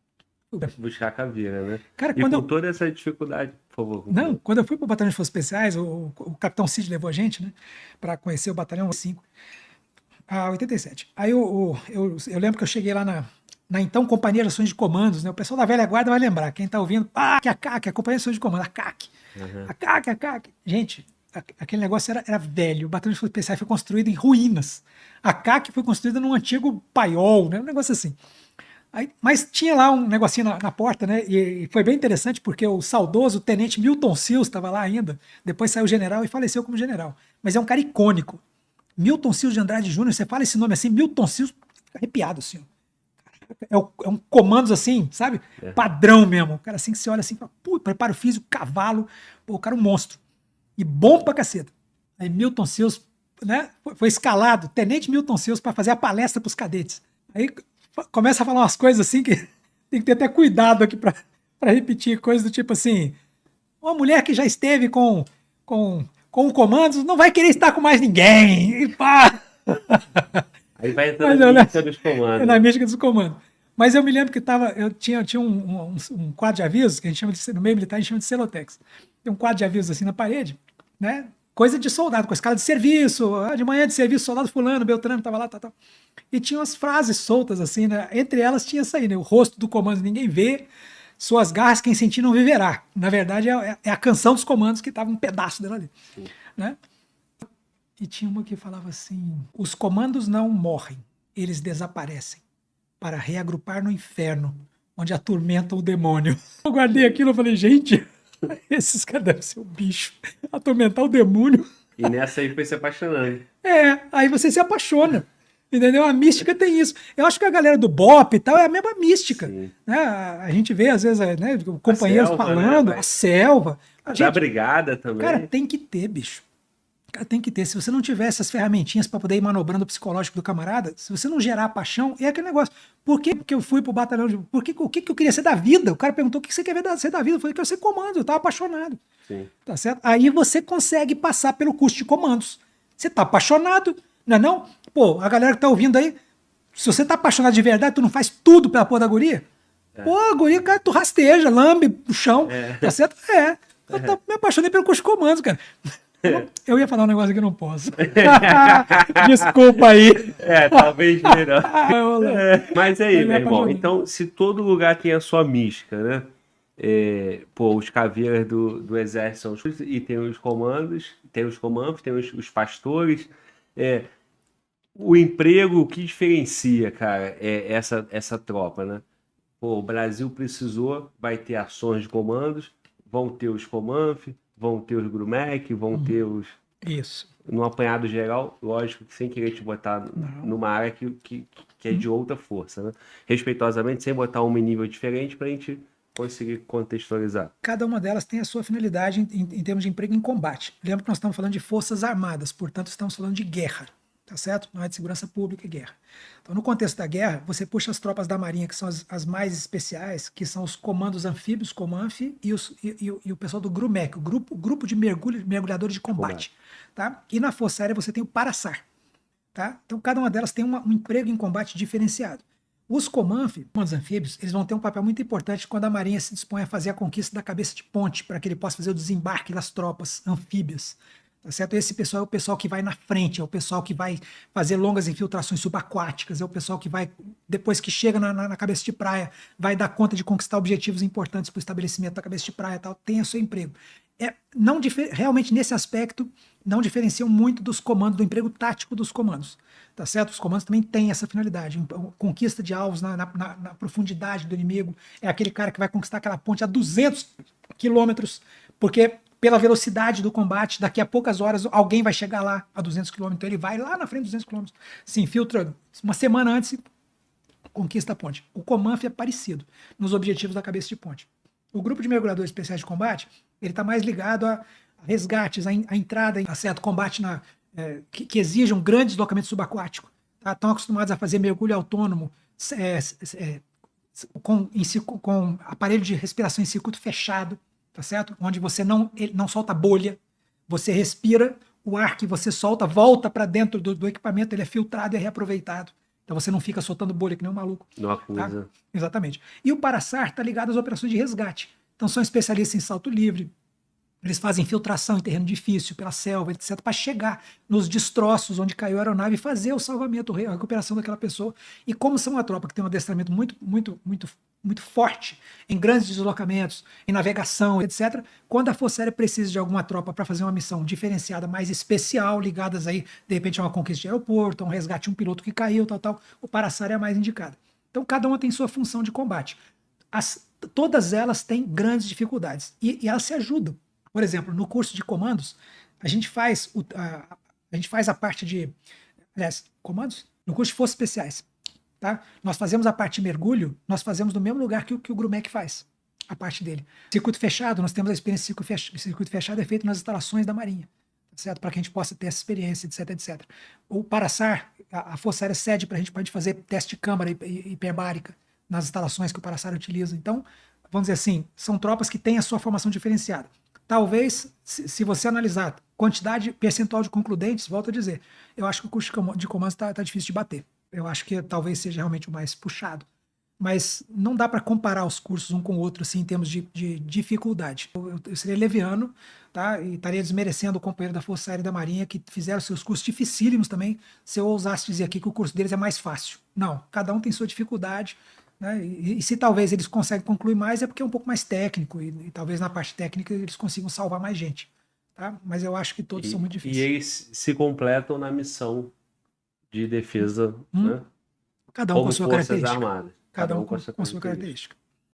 a caveira, né? Cara, e com toda essa dificuldade, por favor. Não, quando eu fui para o Batalhão de Forças Especiais, o Capitão Cid levou a gente, né? Para conhecer o Batalhão 5, a 87. Aí eu lembro que eu cheguei lá na então Companhia de Ações de Comandos, né? O pessoal da velha guarda vai lembrar. Quem tá ouvindo, que a CAC, a Companhia de Ações de Comando, a CAC. Uhum. A CAC. Gente, aquele negócio era velho. O Batalhão de Forças Especiais foi construído em ruínas. A CAC foi construída num antigo paiol, né? Um negócio assim. Aí, mas tinha lá um negocinho na porta, né? E foi bem interessante porque o saudoso tenente Milton Sills estava lá ainda. Depois saiu general e faleceu como general. Mas é um cara icônico. Milton Sills de Andrade Júnior, você fala esse nome assim, Milton Sills, fica arrepiado assim. É um comandos assim, sabe? Padrão mesmo. O cara assim que você olha assim, pô, preparo físico, cavalo, pô, o cara é um monstro. E bom pra caceta. Aí Milton Sills, né? Foi escalado, tenente Milton Sills, para fazer a palestra pros cadetes. Aí começa a falar umas coisas assim que tem que ter até cuidado aqui para repetir, coisas do tipo assim, uma mulher que já esteve com comandos não vai querer estar com mais ninguém. E pá. Aí vai entrar na mística dos comandos. Na mística dos comandos. Mas eu me lembro que eu tinha um quadro de avisos, que a gente chama de, no meio militar, a gente chama de celotex. Tem um quadro de avisos assim na parede, né? Coisa de soldado, com a escala de serviço, de manhã de serviço, soldado fulano, Beltrano, tava lá, tal. E tinha umas frases soltas, assim, né? Entre elas tinha essa aí, né? O rosto do comando ninguém vê, suas garras quem sentir não viverá. Na verdade, é a canção dos comandos que tava um pedaço dela ali, né? E tinha uma que falava assim, os comandos não morrem, eles desaparecem, para reagrupar no inferno, onde atormentam o demônio. Eu guardei aquilo e falei, gente, esses caras devem ser um bicho, atormentar o demônio. E nessa aí foi se apaixonando. Aí você se apaixona. Entendeu? A mística tem isso. Eu acho que a galera do BOP e tal é a mesma mística. Né? A gente vê, às vezes, né, companheiros falando, né? A selva. A brigada também. Cara, tem que ter, bicho. Cara, tem que ter. Se você não tiver essas ferramentinhas para poder ir manobrando o psicológico do camarada, se você não gerar paixão, é aquele negócio. Por que eu fui pro batalhão? O que eu queria ser da vida? O cara perguntou o que você quer ser da vida. Eu falei, eu quero ser comando, eu tava apaixonado. Sim. Tá certo? Aí você consegue passar pelo curso de comandos. Você tá apaixonado, não é não? Pô, a galera que tá ouvindo aí, se você tá apaixonado de verdade, tu não faz tudo pela porra da guria? Pô, a guria, cara, tu rasteja, lambe o chão, tá certo? Eu me apaixonei pelo curso de comandos, cara. Eu ia falar um negócio que eu não posso. Desculpa aí. Talvez melhor. Mas aí, meu irmão, então, se todo lugar tem a sua mística, né? Os caveiras do exército são e tem os comandos, tem os pastores, O emprego, o que diferencia, cara, é essa tropa, né? Pô, o Brasil precisou, vai ter ações de comandos, vão ter os Comanf, vão ter os Grumec, vão ter os... Isso. No apanhado geral, lógico que sem querer te botar Não. numa área que é de outra força, né? Respeitosamente, sem botar um nível diferente pra gente conseguir contextualizar. Cada uma delas tem a sua finalidade em termos de emprego em combate. Lembra que nós estamos falando de forças armadas, portanto, estamos falando de guerra, tá certo? Não é de segurança pública e guerra. Então, no contexto da guerra, você puxa as tropas da Marinha, que são as mais especiais, que são os comandos anfíbios, Comanf, e o pessoal do GRUMEC, o grupo de mergulhadores de combate. Tá? E na Força Aérea você tem o Paraçar. Tá? Então, cada uma delas tem um emprego em combate diferenciado. Os Comanf, comandos anfíbios, eles vão ter um papel muito importante quando a Marinha se dispõe a fazer a conquista da cabeça de ponte, para que ele possa fazer o desembarque das tropas anfíbias. Tá certo? Esse pessoal é o pessoal que vai na frente, é o pessoal que vai fazer longas infiltrações subaquáticas, é o pessoal que vai, depois que chega na cabeça de praia, vai dar conta de conquistar objetivos importantes para o estabelecimento da cabeça de praia, tal, tem o seu emprego. Realmente, nesse aspecto, não diferenciam muito dos comandos, do emprego tático dos comandos. Tá certo? Os comandos também têm essa finalidade. Conquista de alvos na profundidade do inimigo. É aquele cara que vai conquistar aquela ponte a 200 quilômetros, porque pela velocidade do combate, daqui a poucas horas alguém vai chegar lá a 200 quilômetros. Então ele vai lá na frente de 200 quilômetros, se infiltra uma semana antes e conquista a ponte. O Comanf é parecido nos objetivos da cabeça de ponte. O grupo de mergulhadores especiais de combate, ele está mais ligado a resgates, a entrada em certo combate que exijam grande deslocamento subaquático. Tá? Estão acostumados a fazer mergulho autônomo com aparelho de respiração em circuito fechado, tá certo? Onde você não solta bolha, você respira, o ar que você solta volta para dentro do equipamento, ele é filtrado e é reaproveitado. Então você não fica soltando bolha que nem um maluco. Não acusa. Tá? Exatamente. E o Paraçar está ligado às operações de resgate. Então são especialistas em salto livre. Eles fazem infiltração em terreno difícil, pela selva, etc., para chegar nos destroços onde caiu a aeronave e fazer o salvamento, a recuperação daquela pessoa. E como são uma tropa que tem um adestramento muito forte em grandes deslocamentos, em navegação, etc., quando a Força Aérea precisa de alguma tropa para fazer uma missão diferenciada, mais especial, ligadas aí, de repente, a uma conquista de aeroporto, a um resgate de um piloto que caiu, tal, o Paraçar é a mais indicada. Então, cada uma tem sua função de combate. Todas elas têm grandes dificuldades e elas se ajudam. Por exemplo, no curso de comandos, a gente faz a parte de... Aliás, comandos? No curso de forças especiais. Tá? Nós fazemos a parte de mergulho, nós fazemos no mesmo lugar que o Grumec faz, a parte dele. Circuito fechado, nós temos a experiência de circuito fechado, é feito nas instalações da Marinha, certo? Para que a gente possa ter essa experiência, etc, etc. O Paraçar, a Força Aérea cede para a gente fazer teste de câmara hiperbárica nas instalações que o Paraçar utiliza. Então, vamos dizer assim, são tropas que têm a sua formação diferenciada. Talvez, se você analisar quantidade percentual de concludentes, volto a dizer, eu acho que o curso de comandos está difícil de bater. Eu acho que talvez seja realmente o mais puxado. Mas não dá para comparar os cursos um com o outro assim, em termos de dificuldade. Eu seria leviano, tá? E estaria desmerecendo o companheiro da Força Aérea e da Marinha que fizeram seus cursos dificílimos também, se eu ousasse dizer aqui que o curso deles é mais fácil. Não, cada um tem sua dificuldade. Né? E se talvez eles conseguem concluir mais é porque é um pouco mais técnico e talvez na parte técnica eles consigam salvar mais gente, tá? Mas eu acho que todos são muito difíceis. E eles se completam na missão de defesa, né? Cada um com a sua característica. Armadas. Cada um com a sua característica.